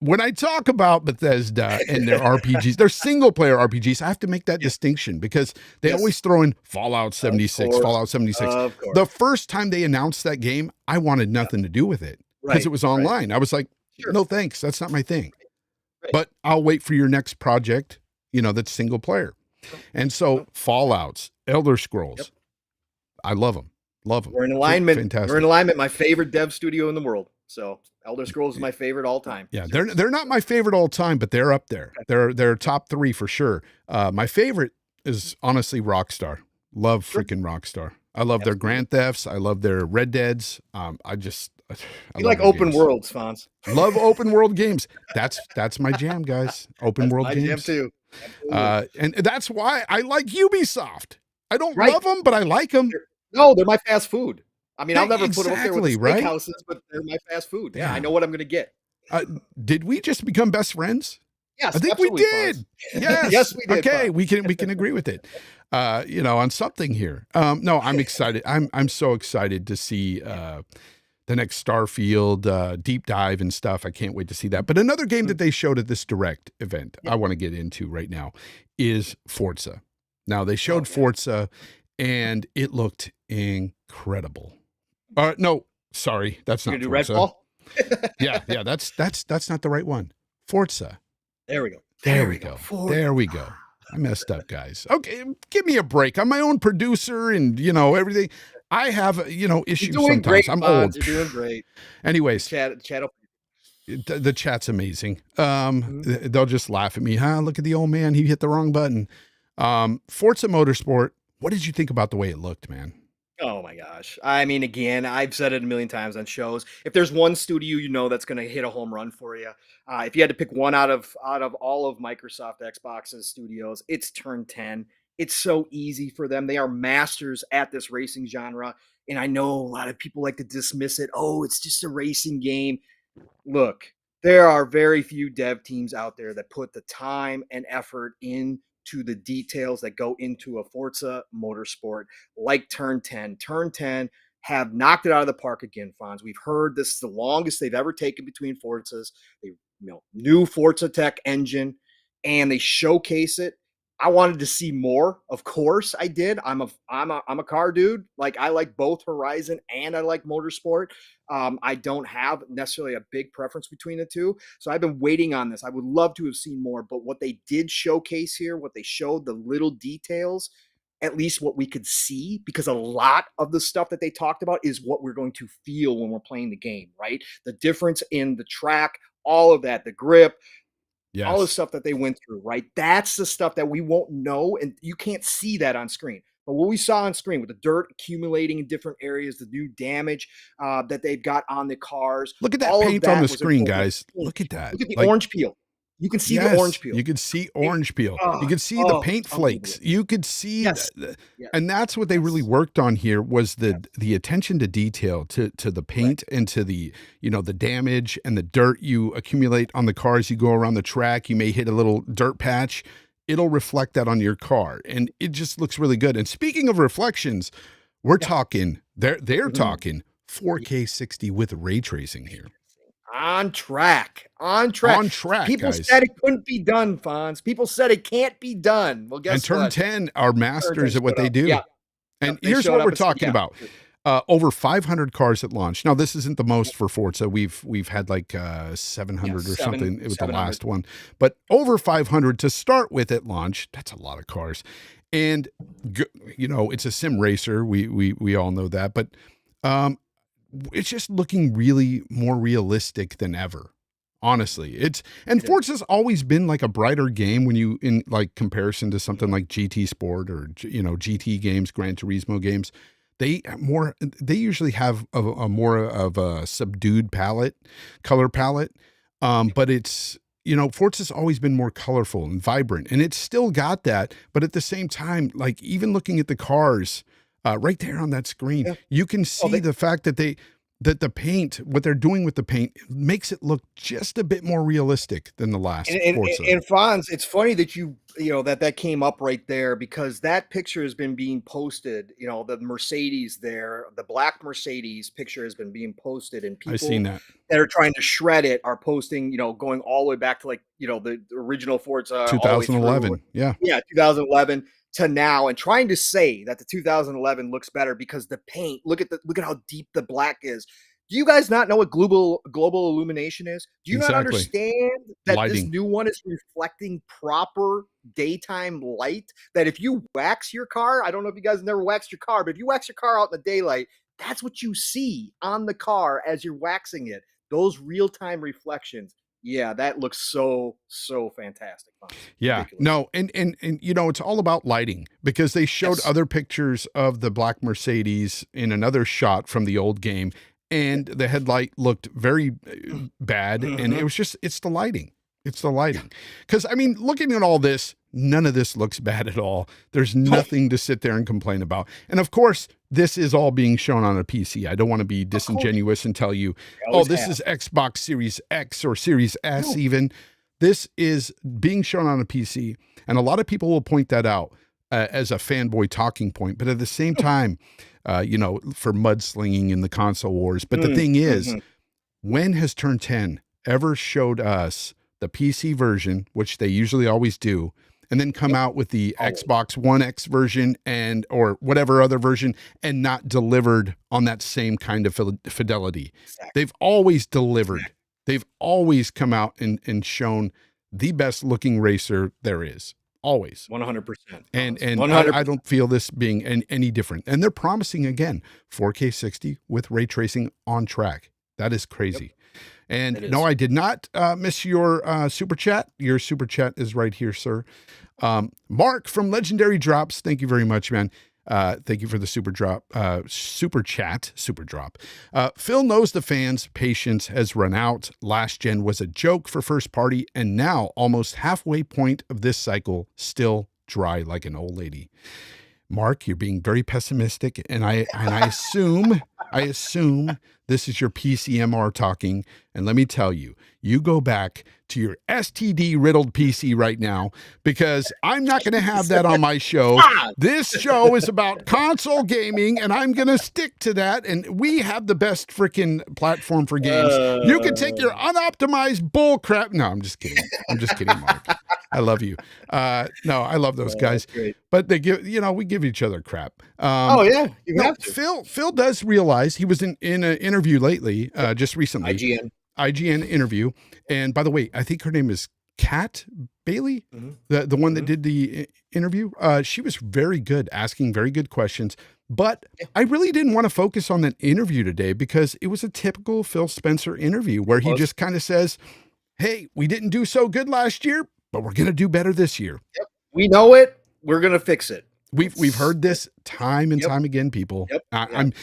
when I talk about Bethesda and their RPGs, their single player RPGs, I have to make that distinction because they always throw in Fallout 76, Fallout 76. The first time they announced that game, I wanted nothing to do with it because it was online. I was like, no, thanks. That's not my thing. Right. but I'll wait for your next project, that's single player. No, And so no. Fallouts, Elder Yep. Scrolls, I love them. Love them. We're in alignment. We're in Fantastic. alignment. My favorite dev studio in the world. So Elder Scrolls is my favorite all time. Yeah, So, they're not my favorite all time, but they're up there. okay. They're top 3 for sure. My favorite is honestly Rockstar. Love Sure. freaking Rockstar. I love their Absolutely. Grand Thefts. I love their Red Deads. I You love like their open games. worlds, Fonz. Love open world games. That's my jam, guys. Open That's world my games. jam too. Absolutely. And that's why I like Ubisoft. I don't Right. love them, but I like them. No, they're my fast food. I mean, I'll Yeah, never put them up there with the exactly, right? steakhouses, but they're my fast food. Yeah, I Yeah. know what I'm going to get. Did we just become best friends? Yes, I think we absolutely, did. Fonz. Yes. Yes, we did, Okay, Fonz. we can agree with it. On something here. No, I'm excited. I'm so excited to see the next Starfield deep dive and stuff. I can't wait to see that. But another game that they showed at this direct event I want to get into right now is Forza. Now they showed Forza and it looked incredible. No, sorry, that's You not gonna do Forza. Redfall? Yeah, that's not the right one. Forza. There we go. There we go. There we go. I messed up, guys. Okay, give me a break. I'm my own producer and, everything. I have, issues You're doing sometimes. great, I'm Fonz. old. You're doing great. Anyways, Chat up. the chat's amazing. Mhm. They'll just laugh at me. Look at the old man. He hit the wrong button. Forza Motorsport. What did you think about the way it looked, man? Oh my gosh. I mean, again, I've said it a million times on shows. If there's one studio that's going to hit a home run for you, if you had to pick one out of all of Microsoft Xbox's studios, it's Turn 10. It's so easy for them. They are masters at this racing genre, and I know a lot of people like to dismiss it. Oh, it's just a racing game. Look, there are very few dev teams out there that put the time and effort into the details that go into a Forza Motorsport like Turn 10. Turn 10 have knocked it out of the park again, Fonz. We've heard this is the longest they've ever taken between Forzas. They, new Forza Tech engine, and they showcase it. I wanted to see more. Of course, I did. I'm a car dude. Like I like both Horizon and I like Motorsport. I don't have necessarily a big preference between the two. So I've been waiting on this. I would love to have seen more, but what they did showcase here, what they showed, the little details, at least what we could see, because a lot of the stuff that they talked about is what we're going to feel when we're playing the game, right? The difference in the track, all of that, the grip, all the Yes. stuff that they went through, right? That's the stuff that we won't know, and you can't see that on screen. But what we saw on screen with the dirt accumulating in different areas, the new damage that they've got on the cars, Look at that all of paint on the that was screen, important. guys. Look at that. Look at the Like, orange peel. You can see the yes, orange peel. you could see orange peel. You could see the Oh, paint it's flakes. unbelievable. You could see, Yes. Yes. and that's what they really Yes. worked on here was the attention to detail, to the paint and to the the damage and the dirt you accumulate on the cars. You go around the track, you may hit a little dirt patch. It'll reflect that on your car, and it just looks really good. And speaking of reflections, we're talking they're Mhm. talking 4K 60 with ray tracing here. On track. On track. On track, People guys. said it couldn't be done, Fonz. People said it can't be done. Well, guess And Turn what? 10 are masters at what showed they up. do. Yeah. And Yep, they here's showed what up we're and said, talking yeah. about. Over 500 cars at launch. Now, this isn't the most for Forza. We've had like 700 or something with the 700. last one, but over 500 to start with at launch. That's a lot of cars, and it's a sim racer. We all know that, but it's just looking really more realistic than ever. Honestly, Forza's always been like a brighter game when you in like comparison to something like GT Sport or GT games, Gran Turismo games. They usually have a more of a subdued color palette. But it's Forza's always been more colorful and vibrant, and it's still got that. But at the same time, like even looking at the cars, right there on that screen, Yeah. you can see the fact that the paint, what they're doing with the paint, makes it look just a bit more realistic than the last Forza. And Fonz, it's funny that that came up right there because that picture has been being posted. The Mercedes there, the black Mercedes picture has been being posted, and I've seen people that. are trying to shred it are posting, going all the way back to like, the original Forza all the way through. 2011. Yeah. Yeah, 2011 to now, and trying to say that the 2011 looks better because the paint, look at how deep the black is. Do you guys not know what global illumination is? Do you not Exactly. understand that this Lighting. new one is reflecting proper daytime light? That if you wax your car, I don't know if you guys have never waxed your car, but if you wax your car out in the daylight, that's what you see on the car as you're waxing it. Those real-time reflections. Yeah, that looks so fantastic. Yeah, Ridiculous. no, and you know, it's all about lighting because they showed Yes. other pictures of the black Mercedes in another shot from the old game, and the headlight looked very bad, and it was just, it's the lighting. It's the lighting. Because, I mean, looking at all this, none of this looks bad at all. There's nothing to sit there and complain about. And of course, this is all being shown on a PC. I don't want to be disingenuous and tell you, oh, this is Xbox Series X or Series S even. This is being shown on a PC. And a lot of people will point that out as a fanboy talking point. But at the same time, you know, for mudslinging in the console wars. But the thing is, when has Turn 10 ever showed us the PC version, which they usually always do, and then come out with the Xbox One X version and or whatever other version and not delivered on that same kind of fidelity? Exactly. They've always delivered. They've always come out and shown the best looking racer there is. Always. 100%. And 100%. I don't feel this being any different. And they're promising, again, 4K 60 with ray tracing on track. That is crazy. And no, I did not miss your super chat. Your super chat is right here, sir. Mark from Legendary Drops. Thank you very much, man. Thank you for the super chat. Phil knows the fans' patience has run out. Last gen was a joke for first party, and now almost halfway point of this cycle, still dry like an old lady. Mark, you're being very pessimistic, and I assume this is your PCMR talking. And let me tell you, you go back to your STD riddled PC right now, because I'm not going to have that on my show. This show is about console gaming, and I'm going to stick to that. And we have the best freaking platform for games. You can take your unoptimized bull crap. No, I'm just kidding. Mark. I love you. No, I love those guys, but they give, you know, we give each other crap. You have to. Phil does realize he was in an interview lately, just recently. IGN interview. And by the way, I think her name is Kat Bailey, the one that did the interview. She was very good, asking very good questions. But I really didn't want to focus on that interview today because it was a typical Phil Spencer interview where he just kind of says, hey, we didn't do so good last year, but we're going to do better this year. Yep. We know it. We're going to fix it. We've heard this time and time again, people. And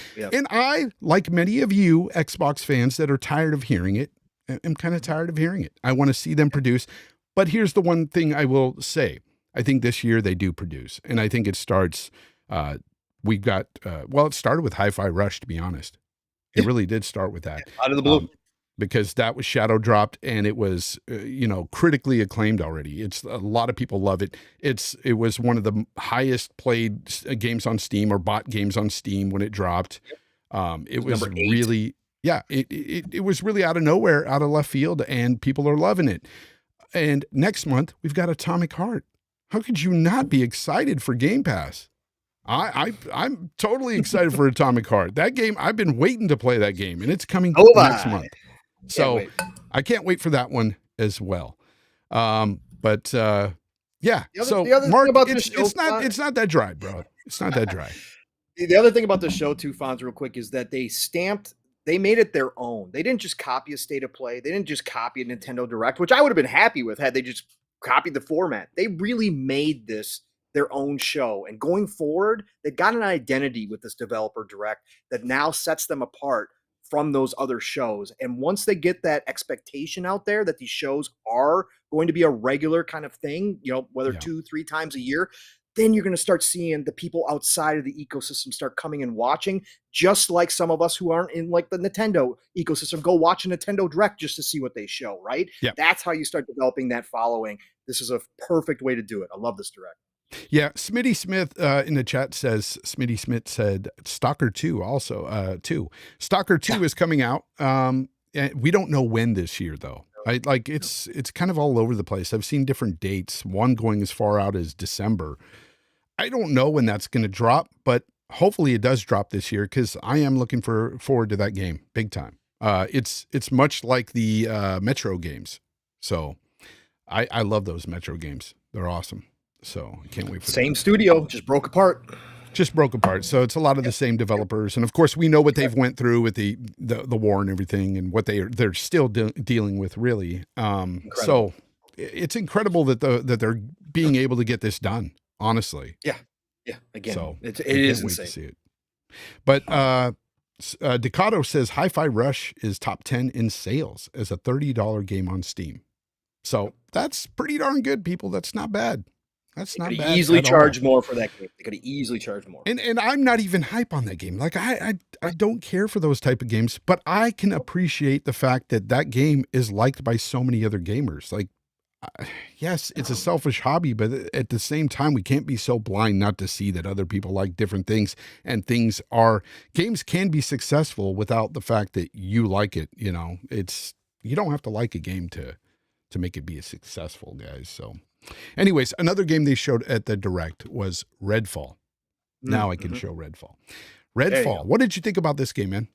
I, like many of you Xbox fans that are tired of hearing it, I'm kind of tired of hearing it. I want to see them produce. But here's the one thing I will say. I think this year they do produce. And I think it starts, we got, it started with Hi-Fi Rush, to be honest. It really did start with that. Out of the blue. Because that was shadow dropped and it was, critically acclaimed already. It's a lot of people love it. It was one of the highest played games on Steam or bought games on Steam when it dropped. It was really, it was really out of nowhere, out of left field, and people are loving it. And next month we've got Atomic Heart. How could you not be excited for Game Pass? I'm totally excited for Atomic Heart. That game, I've been waiting to play that game, and it's coming next month. So I can't wait for that one as well. So Mark, it's not that dry, bro. It's not that dry. The other thing about the show too, Fonz, real quick, is that they made it their own. They didn't just copy a State of Play. They didn't just copy a Nintendo Direct, which I would have been happy with had they just copied the format. They really made this their own show. And going forward, they got an identity with this developer direct that now sets them apart from those other shows. And once they get that expectation out there that these shows are going to be a regular kind of thing, whether 2-3 times a year, then you're going to start seeing the people outside of the ecosystem start coming and watching, just like some of us who aren't in like the Nintendo ecosystem go watch a Nintendo Direct just to see what they show, right? Yeah. That's how you start developing that following. This is a perfect way to do it. I love this Direct. Yeah, Smitty Smith in the chat says, Smitty Smith said Stalker 2 also, 2. Stalker 2 is coming out. And we don't know when this year, though. It's kind of all over the place. I've seen different dates, one going as far out as December. I don't know when that's going to drop, but hopefully it does drop this year because I am looking forward to that game big time. It's much like the Metro games, so I love those Metro games. They're awesome. So I can't wait for Same that. studio, just broke apart. Just broke apart. So it's a lot of the same developers, and of course we know what they've went through with the war and everything, and what they're still dealing with, really. So it's incredible that they're being able to get this done. Honestly, yeah. Again, so it is insane. To see it. But Decado says Hi-Fi Rush is top 10 in sales as a $30 game on Steam. So that's pretty darn good, people. That's not bad. That's not bad. Easily charge more for that game. They could have easily charged more. And I'm not even hype on that game. Like I don't care for those type of games, but I can appreciate the fact that that game is liked by so many other gamers. Like, yes, it's a selfish hobby, but at the same time, we can't be so blind not to see that other people like different things, and games can be successful without the fact that you like it. You know, you don't have to like a game to make it be successful, guys. So anyways, another game they showed at the Direct was Redfall. Now I can show Redfall. Redfall. What did you think about this game, man?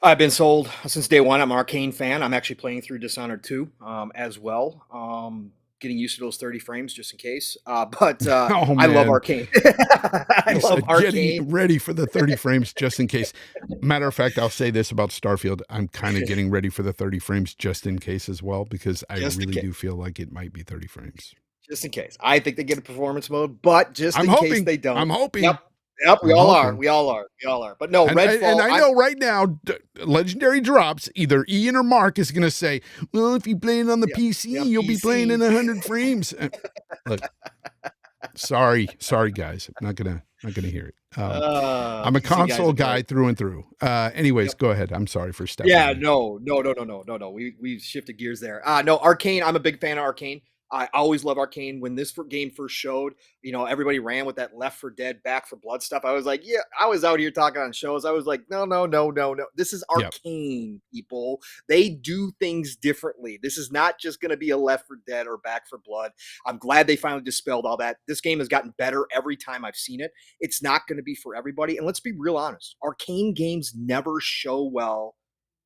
I've been sold since day one. I'm an Arcane fan. I'm actually playing through Dishonored 2 as well. Getting used to those 30 frames just in case. But I love Arcane. I love Arcane. Getting ready for the 30 frames just in case. Matter of fact, I'll say this about Starfield. I'm kind of getting ready for the 30 frames just in case as well, because I really do feel like it might be 30 frames. Just in case. I think they get a performance mode, but just in case they don't. I'm hoping. Yep, we all are. We all are. But no, Redfall. And I know right now, Legendary drops, either Ian or Mark is going to say, well, if you play it on the PC, you'll be playing in 100 frames. Look, sorry, guys. I'm not gonna hear it. I'm a console guy through and through. Anyways, go ahead. I'm sorry for stepping. Yeah, no. We shifted gears there. No, Arcane. I'm a big fan of Arcane. I always love Arcane. When this game first showed, everybody ran with that Left 4 Dead, Back 4 Blood stuff. I was like, yeah, I was out here talking on shows. I was like, no. This is Arcane, people. They do things differently. This is not just going to be a Left 4 Dead or Back 4 Blood. I'm glad they finally dispelled all that. This game has gotten better every time I've seen it. It's not going to be for everybody. And let's be real honest. Arcane games never show well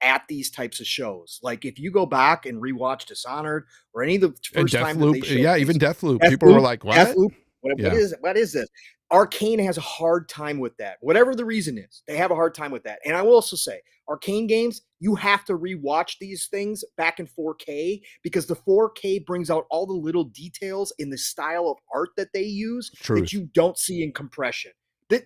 at these types of shows. Like if you go back and rewatch Dishonored or any of the first time that they showed even Deathloop, people were like, what? Deathloop, what is this? Arcane has a hard time with that. Whatever the reason is, they have a hard time with that. And I will also say, Arcane games, you have to rewatch these things back in 4K because the 4K brings out all the little details in the style of art that they use that you don't see in compression.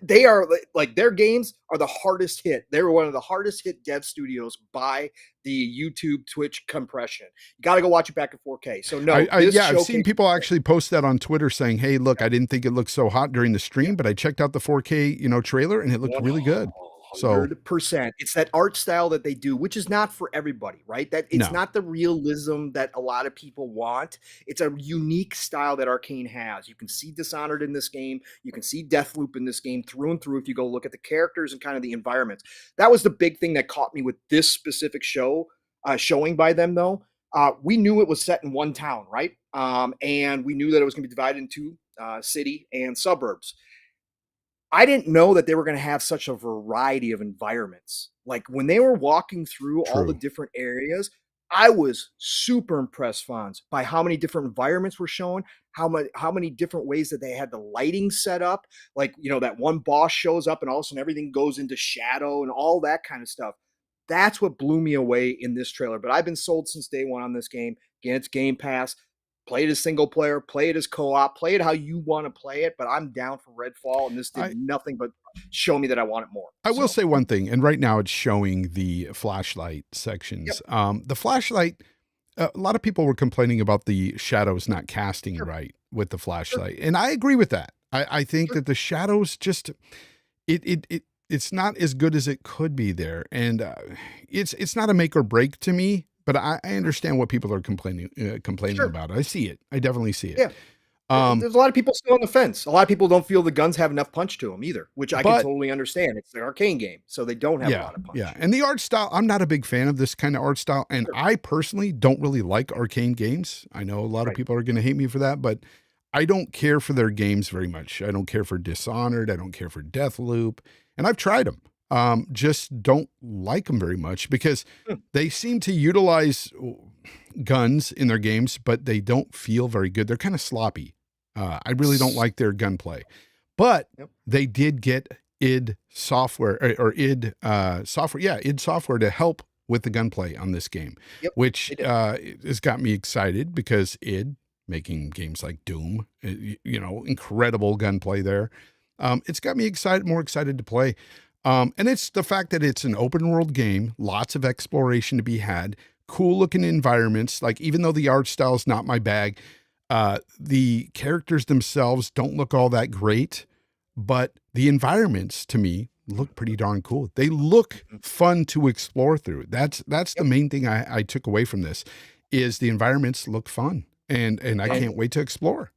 They are like their games are the hardest hit. They're one of the hardest hit dev studios by the YouTube Twitch compression. You got to go watch it back in 4K. So no, I've seen people actually post that on Twitter saying, "Hey, look, I didn't think it looked so hot during the stream, but I checked out the 4K, trailer, and it looked really good." So 100%. It's that art style that they do, which is not for everybody, right? That it's not the realism that a lot of people want. It's a unique style that Arcane has. You can see Dishonored in this game. You can see Deathloop in this game through and through if you go look at the characters and kind of the environments. That was the big thing that caught me with this specific showing by them, though. We knew it was set in one town, right? And we knew that it was going to be divided into city and suburbs. I didn't know that they were going to have such a variety of environments. Like when they were walking through all the different areas, I was super impressed, Fonz, by how many different environments were shown, how many different ways that they had the lighting set up. Like, that one boss shows up and all of a sudden everything goes into shadow and all that kind of stuff. That's what blew me away in this trailer. But I've been sold since day one on this game. Again, it's Game Pass. Play it as single player, play it as co-op, play it how you want to play it, but I'm down for Redfall, and this did nothing but show me that I want it more. I will say one thing, and right now it's showing the flashlight sections. The flashlight, a lot of people were complaining about the shadows not casting right with the flashlight, and I agree with that. I think that the shadows just, it's not as good as it could be there, and it's not a make or break to me. But I understand what people are complaining about. I see it. I definitely see it. Yeah. There's a lot of people still on the fence. A lot of people don't feel the guns have enough punch to them either, which I can totally understand. It's an Arcane game, so they don't have a lot of punch. Yeah, and the art style, I'm not a big fan of this kind of art style, and I personally don't really like Arcane games. I know a lot of people are going to hate me for that, but I don't care for their games very much. I don't care for Dishonored. I don't care for Deathloop. And I've tried them. Just don't like them very much because they seem to utilize guns in their games, but they don't feel very good. They're kind of sloppy. I really don't like their gunplay, but they did get id Software or id Software. Yeah, id Software to help with the gunplay on this game, which has got me excited because id making games like Doom, you know, incredible gunplay there. It's got me more excited to play. And it's the fact that it's an open world game, lots of exploration to be had, cool looking environments. Like, even though the art style is not my bag, the characters themselves don't look all that great, but the environments to me look pretty darn cool. They look fun to explore through. That's the main thing I took away from this is the environments look fun and I can't wait to explore.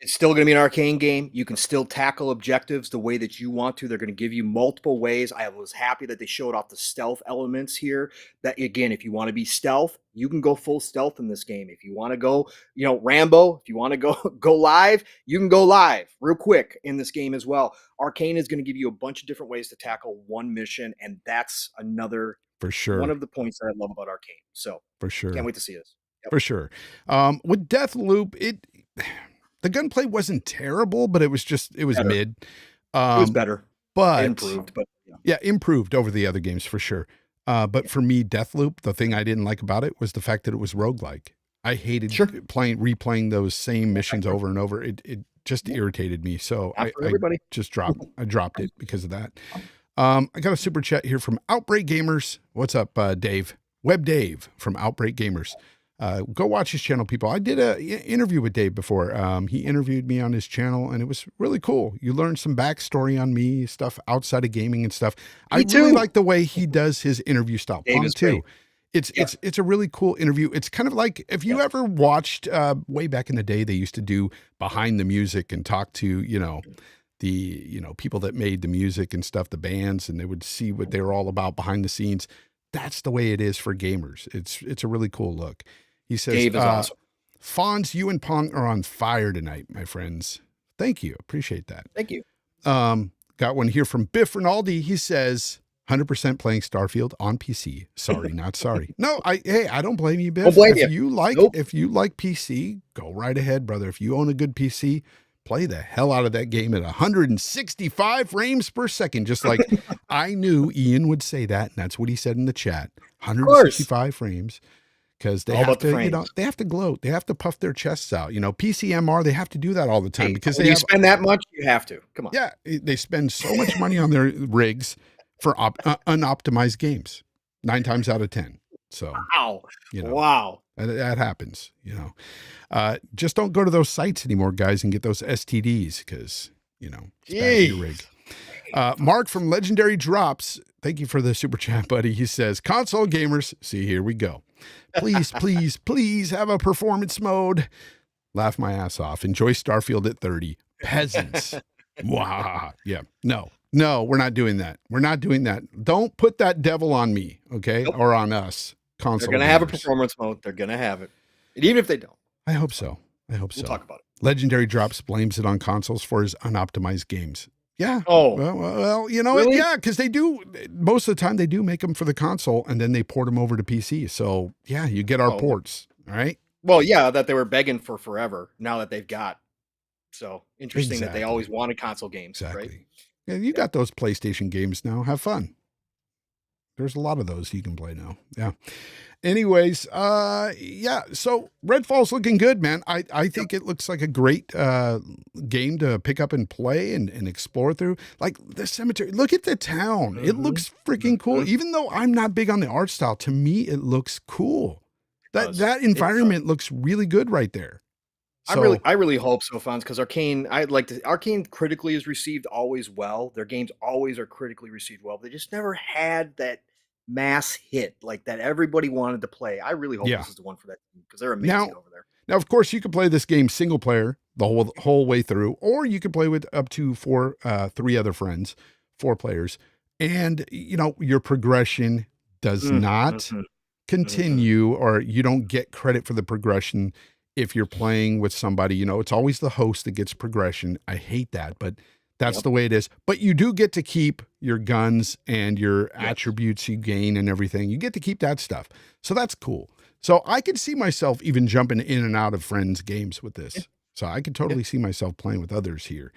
It's still going to be an arcane game. You can still tackle objectives the way that you want to. They're going to give you multiple ways. I was happy that they showed off the stealth elements here. That, again, if you want to be stealth, you can go full stealth in this game. If you want to go, you know, Rambo, if you want to go live, you can go live real quick in this game as well. Arcane is going to give you a bunch of different ways to tackle one mission, and that's another for sure one of the points that I love about Arcane. So for sure, can't wait to see this. For sure. With Deathloop, the gunplay wasn't terrible, but it was better. Mid. It was better, but improved, but improved over the other games for sure. But for me, Deathloop, the thing I didn't like about it was the fact that it was roguelike. I hated replaying those same missions over and over. It just irritated me. So I just dropped it because of that. I got a super chat here from Outbreak Gamers. What's up, Dave? Web Dave from Outbreak Gamers. Go watch his channel, people. I did an interview with Dave before. He interviewed me on his channel, and it was really cool. You learn some backstory on me, stuff outside of gaming and stuff. I really like the way he does his interview style. Pong too. It's a really cool interview. It's kind of like if you ever watched way back in the day, they used to do behind the music and talk to, the people that made the music and stuff, the bands, and they would see what they were all about behind the scenes. That's the way it is for gamers. It's a really cool look. He says, Dave is awesome. Fonz, you and Pong are on fire tonight, my friends. Thank you. Appreciate that. Thank you. Got one here from Biff Rinaldi. He says, 100% playing Starfield on PC. Sorry, not sorry. No, I don't blame you, Biff. Don't blame if you like PC, go right ahead, brother. If you own a good PC, play the hell out of that game at 165 frames per second. Just like I knew Ian would say that, and that's what he said in the chat. 165 frames. Because they have to, they have to gloat. They have to puff their chests out. PCMR, they have to do that all the time because you spend that much, you have to. Come on. Yeah, they spend so much money on their rigs for unoptimized games, 9 times out of 10. So, wow, that happens. Just don't go to those sites anymore, guys, and get those STDs because it's bad for your rig. Mark from Legendary Drops. Thank you for the super chat, buddy. He says, console gamers. See, here we go. Please, please, please have a performance mode. Laugh my ass off. Enjoy Starfield at 30. Peasants. Wow. Yeah. No, we're not doing that. We're not doing that. Don't put that devil on me, okay? Nope. Or on us. Console They're going to have a performance mode. They're going to have it. And even if they don't. I hope so. We'll talk about it. Legendary Drops blames it on consoles for his unoptimized games. Yeah. Oh, well, really? Yeah, because they do most of the time. They do make them for the console, and then they port them over to PC. So yeah, you get our ports. All right. Well, yeah, that they were begging for forever. Now that they've got, so interesting that they always wanted console games. Exactly. Right? Yeah, you got those PlayStation games now. Have fun. There's a lot of those you can play now. Yeah. Anyways, yeah. So Redfall's looking good, man. I think it looks like a great game to pick up and play and explore through. Like the cemetery. Look at the town. It looks freaking cool. Even though I'm not big on the art style, to me it looks cool. That environment looks really good right there. So, I really hope so, Fonz, because Arcane critically is received always well. Their games always are critically received well. They just never had that mass hit like that everybody wanted to play. I really hope this is the one for that team because they're amazing over there. Now, of course, you can play this game single player the whole way through, or you can play with up to 3 other friends, 4 players, and your progression does not continue, or you don't get credit for the progression if you're playing with somebody, you know, it's always the host that gets progression. I hate that, but that's the way it is. But you do get to keep your guns and your attributes you gain and everything. You get to keep that stuff. So that's cool. So I could see myself even jumping in and out of friends' games with this. So I could totally see myself playing with others here.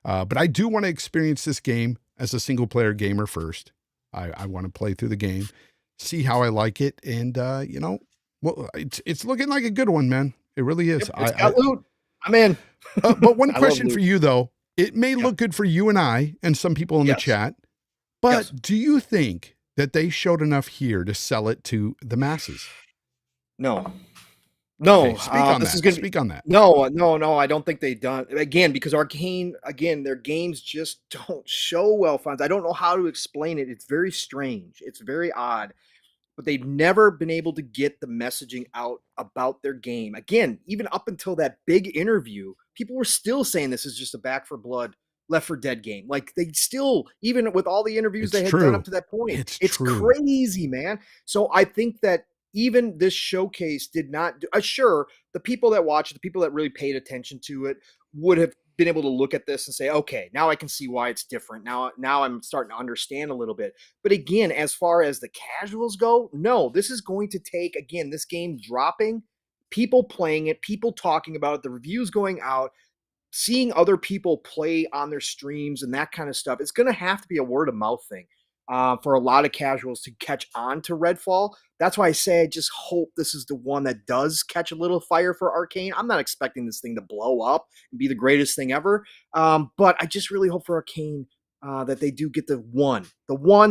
But I do want to experience this game as a single player gamer first. I want to play through the game, see how I like it. And, you know, well, it's looking like a good one, man. It really is. It's got loot. I'm in. But one question for you, though. It may look good for you and I and some people in the chat, but do you think that they showed enough here to sell it to the masses? No. Okay, speak on that. No, I don't think they've done, again, because Arcane, again, their games just don't show well, Fonz. I don't know how to explain it. It's very strange. It's very odd. But they've never been able to get the messaging out about their game. Again, even up until that big interview, people were still saying this is just a Back 4 Blood, Left 4 Dead game. Like, they still, even with all the interviews they had done up to that point, it's crazy, man. So I think that even this showcase did not do, sure, the people that watched, the people that really paid attention to it would have been able to look at this and say, okay, now I can see why it's different. Now I'm starting to understand a little bit. But again, as far as the casuals go, no, this is going to take, again, this game dropping, people playing it, people talking about it, the reviews going out, seeing other people play on their streams and that kind of stuff. It's going to have to be a word of mouth thing for a lot of casuals to catch on to Redfall. That's why I say I just hope this is the one that does catch a little fire for Arcane. I'm not expecting this thing to blow up and be the greatest thing ever, but I just really hope for Arcane that they do get the one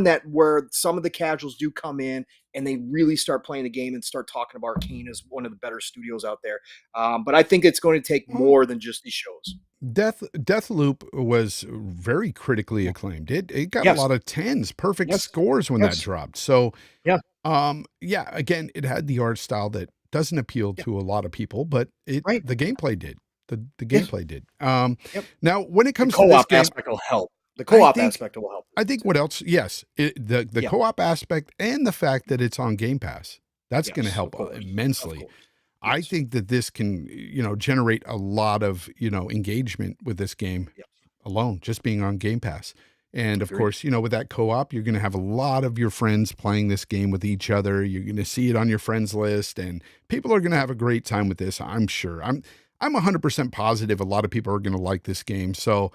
that where some of the casuals do come in and they really start playing the game and start talking about Arcane as one of the better studios out there. But I think it's going to take more than just these shows. Deathloop was very critically acclaimed. It got a lot of 10s, perfect scores when that dropped. So again, it had the art style that doesn't appeal to a lot of people, but the gameplay did. The gameplay did. Now when it comes to this game, aspect will help. The co-op aspect will help. I think what else? Yes, the co-op aspect and the fact that it's on Game Pass, that's going to help immensely. I think that this can, you know, generate a lot of, you know, engagement with this game alone, just being on Game Pass. And of course, you know, with that co-op, you're going to have a lot of your friends playing this game with each other. You're going to see it on your friends list, and people are going to have a great time with this. I'm sure. I'm 100% positive a lot of people are going to like this game. So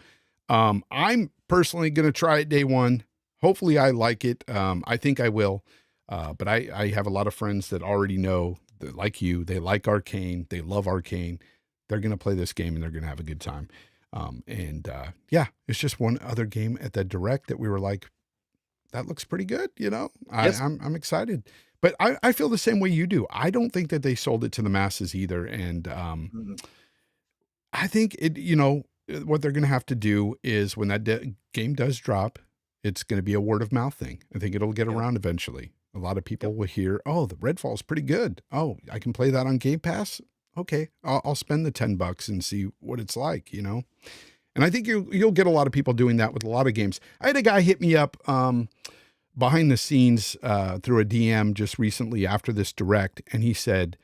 I'm personally going to try it day one. Hopefully I like it. I think I will. But I have a lot of friends that already know that, like you, they like Arcane. They love Arcane. They're going to play this game and they're going to have a good time. It's just one other game at the Direct that we were like, that looks pretty good. You know, I'm excited, but I feel the same way you do. I don't think that they sold it to the masses either. And I think it, you know, what they're going to have to do is when that game does drop, it's going to be a word of mouth thing. I think it'll get around eventually. A lot of people will hear, oh, the Redfall is pretty good. Oh, I can play that on Game Pass. Okay, I'll spend the $10 and see what it's like, you know? And I think you'll get a lot of people doing that with a lot of games. I had a guy hit me up behind the scenes through a DM just recently after this Direct, and he said,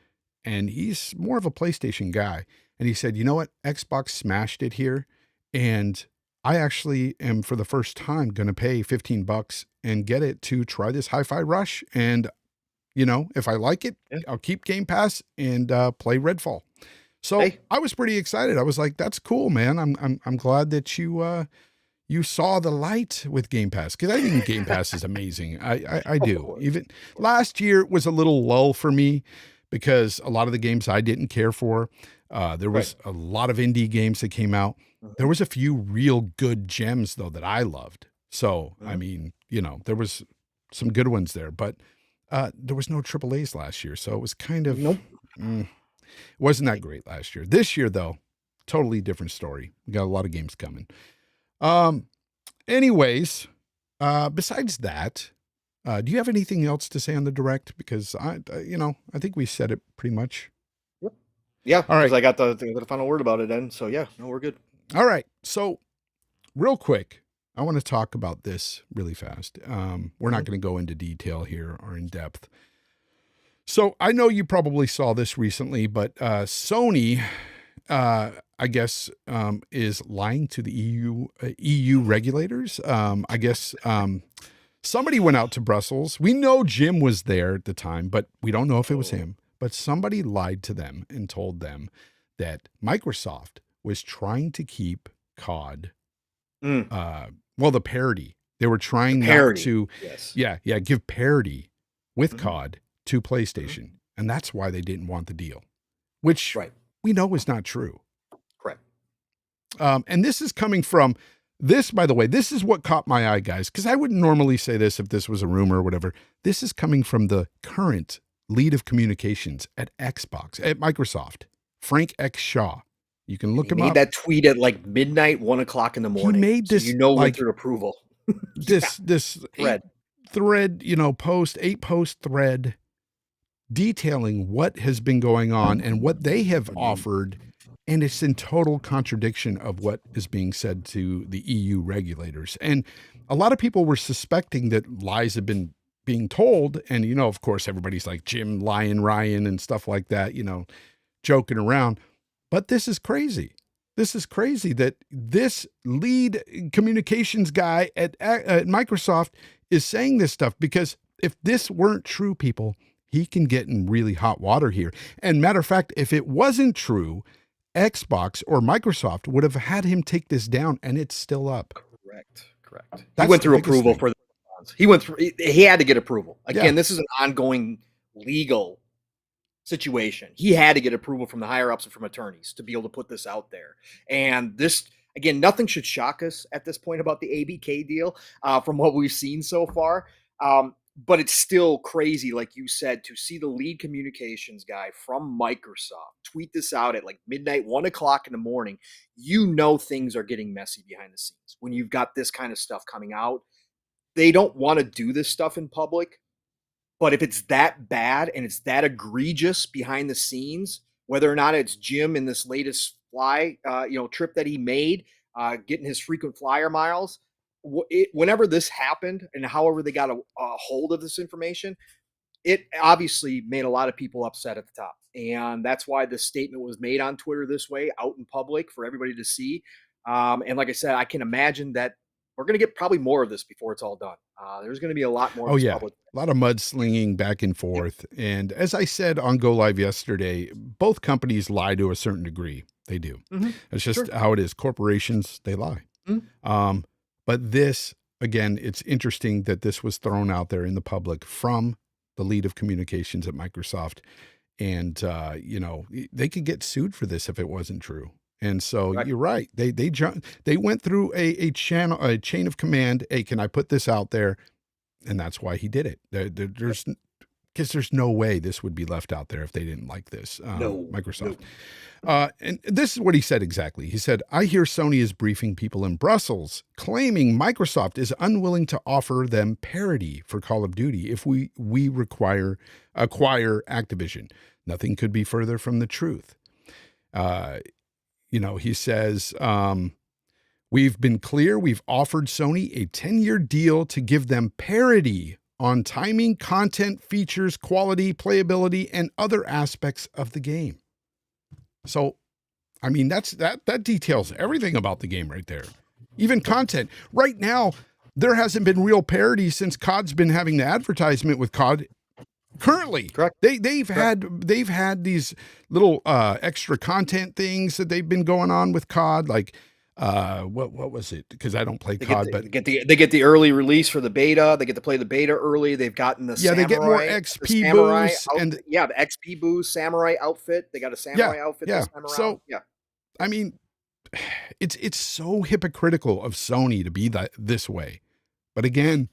and he's more of a PlayStation guy, and he said, you know what? Xbox smashed it here, and I actually am for the first time going to pay $15 and get it to try this Hi-Fi Rush. And, you know, if I like it, I'll keep Game Pass and play Redfall. So I was pretty excited. I was like, that's cool, man. I'm glad that you saw the light with Game Pass, because I think Game Pass is amazing. I do. Even last year was a little lull for me because a lot of the games I didn't care for. There was a lot of indie games that came out. There was a few real good gems though that I loved. So, I mean, you know, there was some good ones there, but there was no AAAs last year. So it was kind of, wasn't that great last year. This year though, totally different story. We got a lot of games coming. Anyways, besides that, do you have anything else to say on the Direct? Because I think we said it pretty much. Yeah. All right. I got the final word about it then. So yeah, no, we're good. All right. So real quick, I want to talk about this really fast. We're not going to go into detail here or in depth. So I know you probably saw this recently, but Sony, I guess, is lying to the EU regulators. I guess somebody went out to Brussels. We know Jim was there at the time, but we don't know if it was him. But somebody lied to them and told them that Microsoft was trying to keep COD, the parity. They were trying not to, give parity with COD to PlayStation. And that's why they didn't want the deal, which we know is not true. Correct. And this is coming from this, by the way, this is what caught my eye, guys, because I wouldn't normally say this if this was a rumor or whatever. This is coming from the current lead of communications at Xbox, at Microsoft, Frank X. Shaw. You can look him up. He made that tweet at like midnight, 1 o'clock in the morning. He made this, went through approval. This thread, post 8-post thread detailing what has been going on and what they have offered. And it's in total contradiction of what is being said to the EU regulators. And a lot of people were suspecting that lies have been being told. And, of course, everybody's like Jim Lion Ryan and stuff like that, joking around. But this is crazy. This is crazy that this lead communications guy at Microsoft is saying this stuff, because if this weren't true, people, he can get in really hot water here. And matter of fact, if it wasn't true, Xbox or Microsoft would have had him take this down, and it's still up. Correct. He went through approval for the Fonz. He had to get approval. Again, this is an ongoing legal situation. He had to get approval from the higher ups and from attorneys to be able to put this out there. And this, again, nothing should shock us at this point about the ABK deal from what we've seen so far. But it's still crazy, like you said, to see the lead communications guy from Microsoft tweet this out at like midnight, 1 o'clock in the morning. Things are getting messy behind the scenes when you've got this kind of stuff coming out. They don't want to do this stuff in public, but if it's that bad and it's that egregious behind the scenes, whether or not it's Jim in this latest trip that he made, getting his frequent flyer miles, whenever this happened and however they got a hold of this information, it obviously made a lot of people upset at the top. And that's why the statement was made on Twitter this way, out in public for everybody to see. And like I said, I can imagine that we're going to get probably more of this before it's all done. There's going to be a lot more. Public. A lot of mudslinging back and forth. Yep. And as I said on Go Live yesterday, both companies lie to a certain degree. They do. It's just how it is. Corporations, they lie. But this, again, it's interesting that this was thrown out there in the public from the lead of communications at Microsoft. And, they could get sued for this if it wasn't true. And so you're right. They went through a chain of command. Hey, can I put this out there? And that's why he did it. There's no way this would be left out there if they didn't like this. Microsoft. And this is what he said exactly. He said, I hear Sony is briefing people in Brussels, claiming Microsoft is unwilling to offer them parity for Call of Duty if we acquire Activision. Nothing could be further from the truth. He says, we've been clear. We've offered Sony a 10-year deal to give them parity on timing, content, features, quality, playability, and other aspects of the game. So, I mean, that details everything about the game right there. Even content. Right now, there hasn't been real parity since COD's been having the advertisement with COD. Currently, correct. They've had these little extra content things that they've been going on with COD, like what was it? Because I don't play COD, but they get the early release for the beta. They get to play the beta early. They've gotten the they get more XP boosts and the XP boost samurai outfit. They got a samurai outfit this time around. So I mean, it's so hypocritical of Sony to be this way. But again,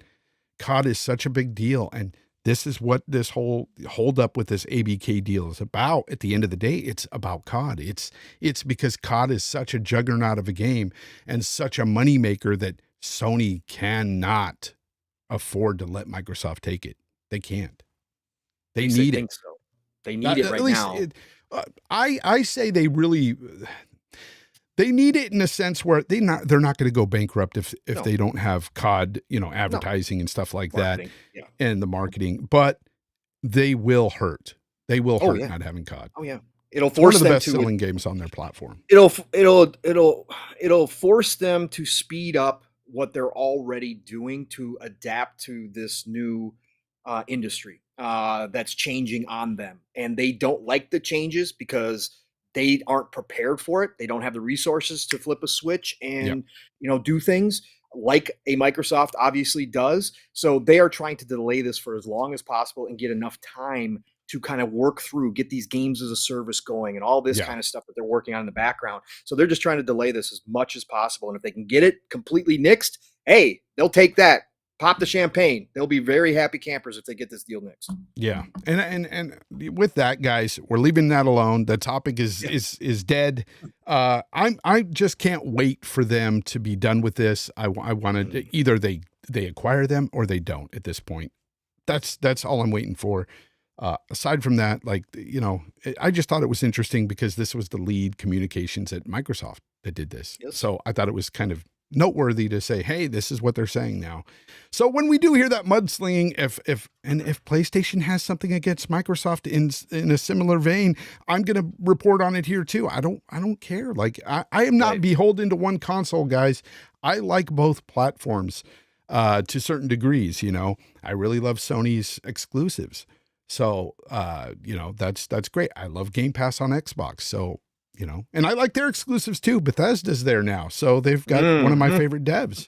COD is such a big deal, and this is what this whole hold up with this ABK deal is about. At the end of the day, it's about COD. It's because COD is such a juggernaut of a game and such a moneymaker that Sony cannot afford to let Microsoft take it. They can't. They need it. So. They need it right now. I say they really... They need it in a sense where they're not going to go bankrupt if they don't have COD, advertising and stuff like that, and the marketing. But they will hurt. They will Oh hurt yeah. not having COD. Oh yeah. It'll It's one force of the them best to. selling games on their platform. It'll force them to speed up what they're already doing to adapt to this new industry that's changing on them, and they don't like the changes because they aren't prepared for it. They don't have the resources to flip a switch Yeah. and do things like a Microsoft obviously does. So they are trying to delay this for as long as possible and get enough time to kind of work through, get these games as a service going and all this Yeah. kind of stuff that they're working on in the background. So they're just trying to delay this as much as possible. And if they can get it completely nixed, hey, they'll take that. Pop the champagne. They'll be very happy campers if they get this deal nixed. Yeah. And with that, guys, we're leaving that alone. The topic is dead. I just can't wait for them to be done with this. I wanted either they acquire them or they don't at this point. That's all I'm waiting for. Aside from that, I just thought it was interesting because this was the lead communications at Microsoft that did this. Yes. So I thought it was kind of noteworthy to say, hey, this is what they're saying now. So when we do hear that mudslinging, if PlayStation has something against Microsoft in a similar vein, I'm going to report on it here too. I don't care. Like I am not beholden to one console, guys. I like both platforms to certain degrees. I really love Sony's exclusives. So, that's great. I love Game Pass on Xbox. So, and I like their exclusives too. Bethesda's there now. So they've got one of my favorite devs.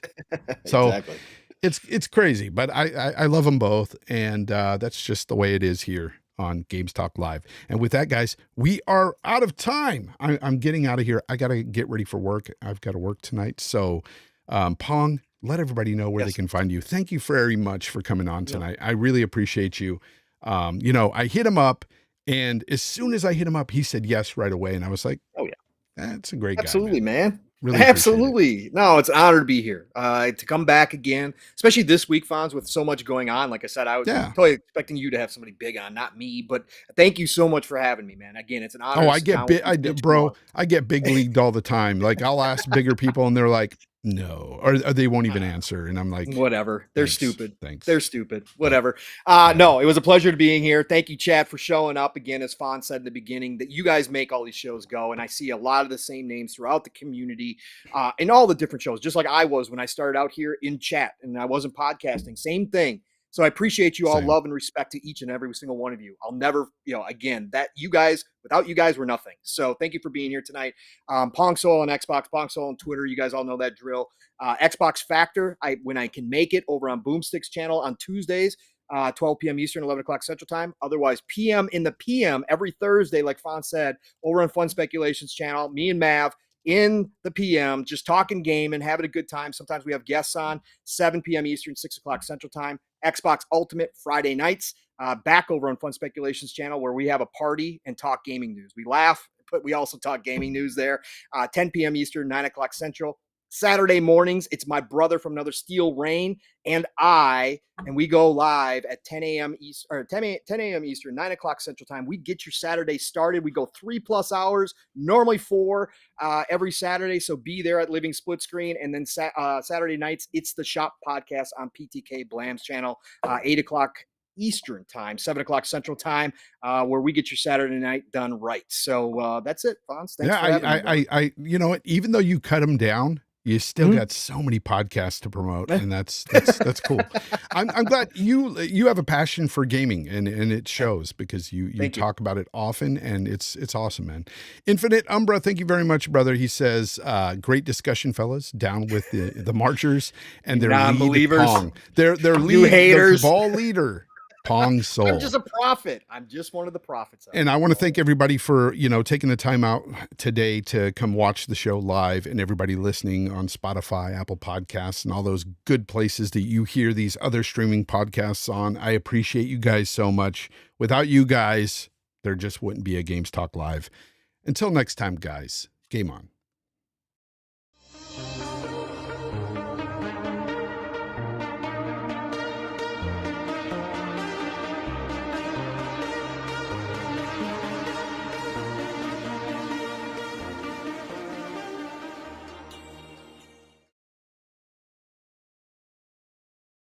So Exactly. it's crazy, but I love them both. And that's just the way it is here on Games Talk Live. And with that, guys, we are out of time. I'm getting out of here. I got to get ready for work. I've got to work tonight. So, Pong, let everybody know where they can find you. Thank you very much for coming on tonight. I really appreciate you. I hit him up, and as soon as I hit him up, he said yes right away. And I was like, oh yeah, that's a great guy. Absolutely, man. Really Absolutely. No, it's an honor to be here. To come back again, especially this week, Fonz, with so much going on. Like I said, I was totally expecting you to have somebody big on, not me. But thank you so much for having me, man. Again, it's an honor. Oh, I get big leagued all the time. Like I'll ask bigger people, and they're like, no, or they won't even answer. And I'm like, whatever. They're stupid. Thanks. They're stupid. Whatever. No, it was a pleasure to being here. Thank you, Chad, for showing up again. As Fonz said in the beginning, that you guys make all these shows go. And I see a lot of the same names throughout the community in all the different shows, just like I was when I started out here in chat and I wasn't podcasting. Same thing. So I appreciate you all. Love and respect to each and every single one of you. I'll never, again, that you guys, without you guys, we're nothing. So thank you for being here tonight. Pong Soul on Xbox, Pong Soul on Twitter. You guys all know that drill. Xbox Factor, when I can make it, over on Boomstick's channel on Tuesdays, 12 p.m. Eastern, 11 o'clock Central Time. Otherwise, PM in the PM every Thursday, like Fonz said, over on Fun Speculations channel. Me and Mav in the PM, just talking game and having a good time. Sometimes we have guests on, 7 p.m. Eastern, 6 o'clock Central Time. Xbox Ultimate Friday nights, back over on Fun Speculations channel, where we have a party and talk gaming news. We laugh, but we also talk gaming news there. 10 p.m. Eastern, 9 o'clock Central. Saturday mornings, it's my brother from another Steel Rain and we go live at 10 a.m. Eastern, 10 a.m. Eastern, 9 o'clock Central Time. We get your Saturday started. We go 3+ hours, normally 4 every Saturday. So be there at Living Split Screen. And then Saturday nights, it's the Shop Podcast on PTK Blam's channel, 8 o'clock Eastern Time, 7 o'clock Central Time, where we get your Saturday night done right. So that's it, Fonz. Thanks for having me. You know what? Even though you cut them down, you still got so many podcasts to promote, and that's cool. I'm glad you have a passion for gaming, and it shows because you talk about it often, and it's awesome, man. Infinite Umbra, thank you very much, brother. He says, great discussion, fellas. Down with the marchers and their non-believers, their lead, haters, their ball leader. Pong Soul. I'm just a prophet. I'm just one of the prophets. And I want to thank everybody for, taking the time out today to come watch the show live, and everybody listening on Spotify, Apple Podcasts, and all those good places that you hear these other streaming podcasts on. I appreciate you guys so much. Without you guys, there just wouldn't be a Games Talk Live. Until next time, guys, game on.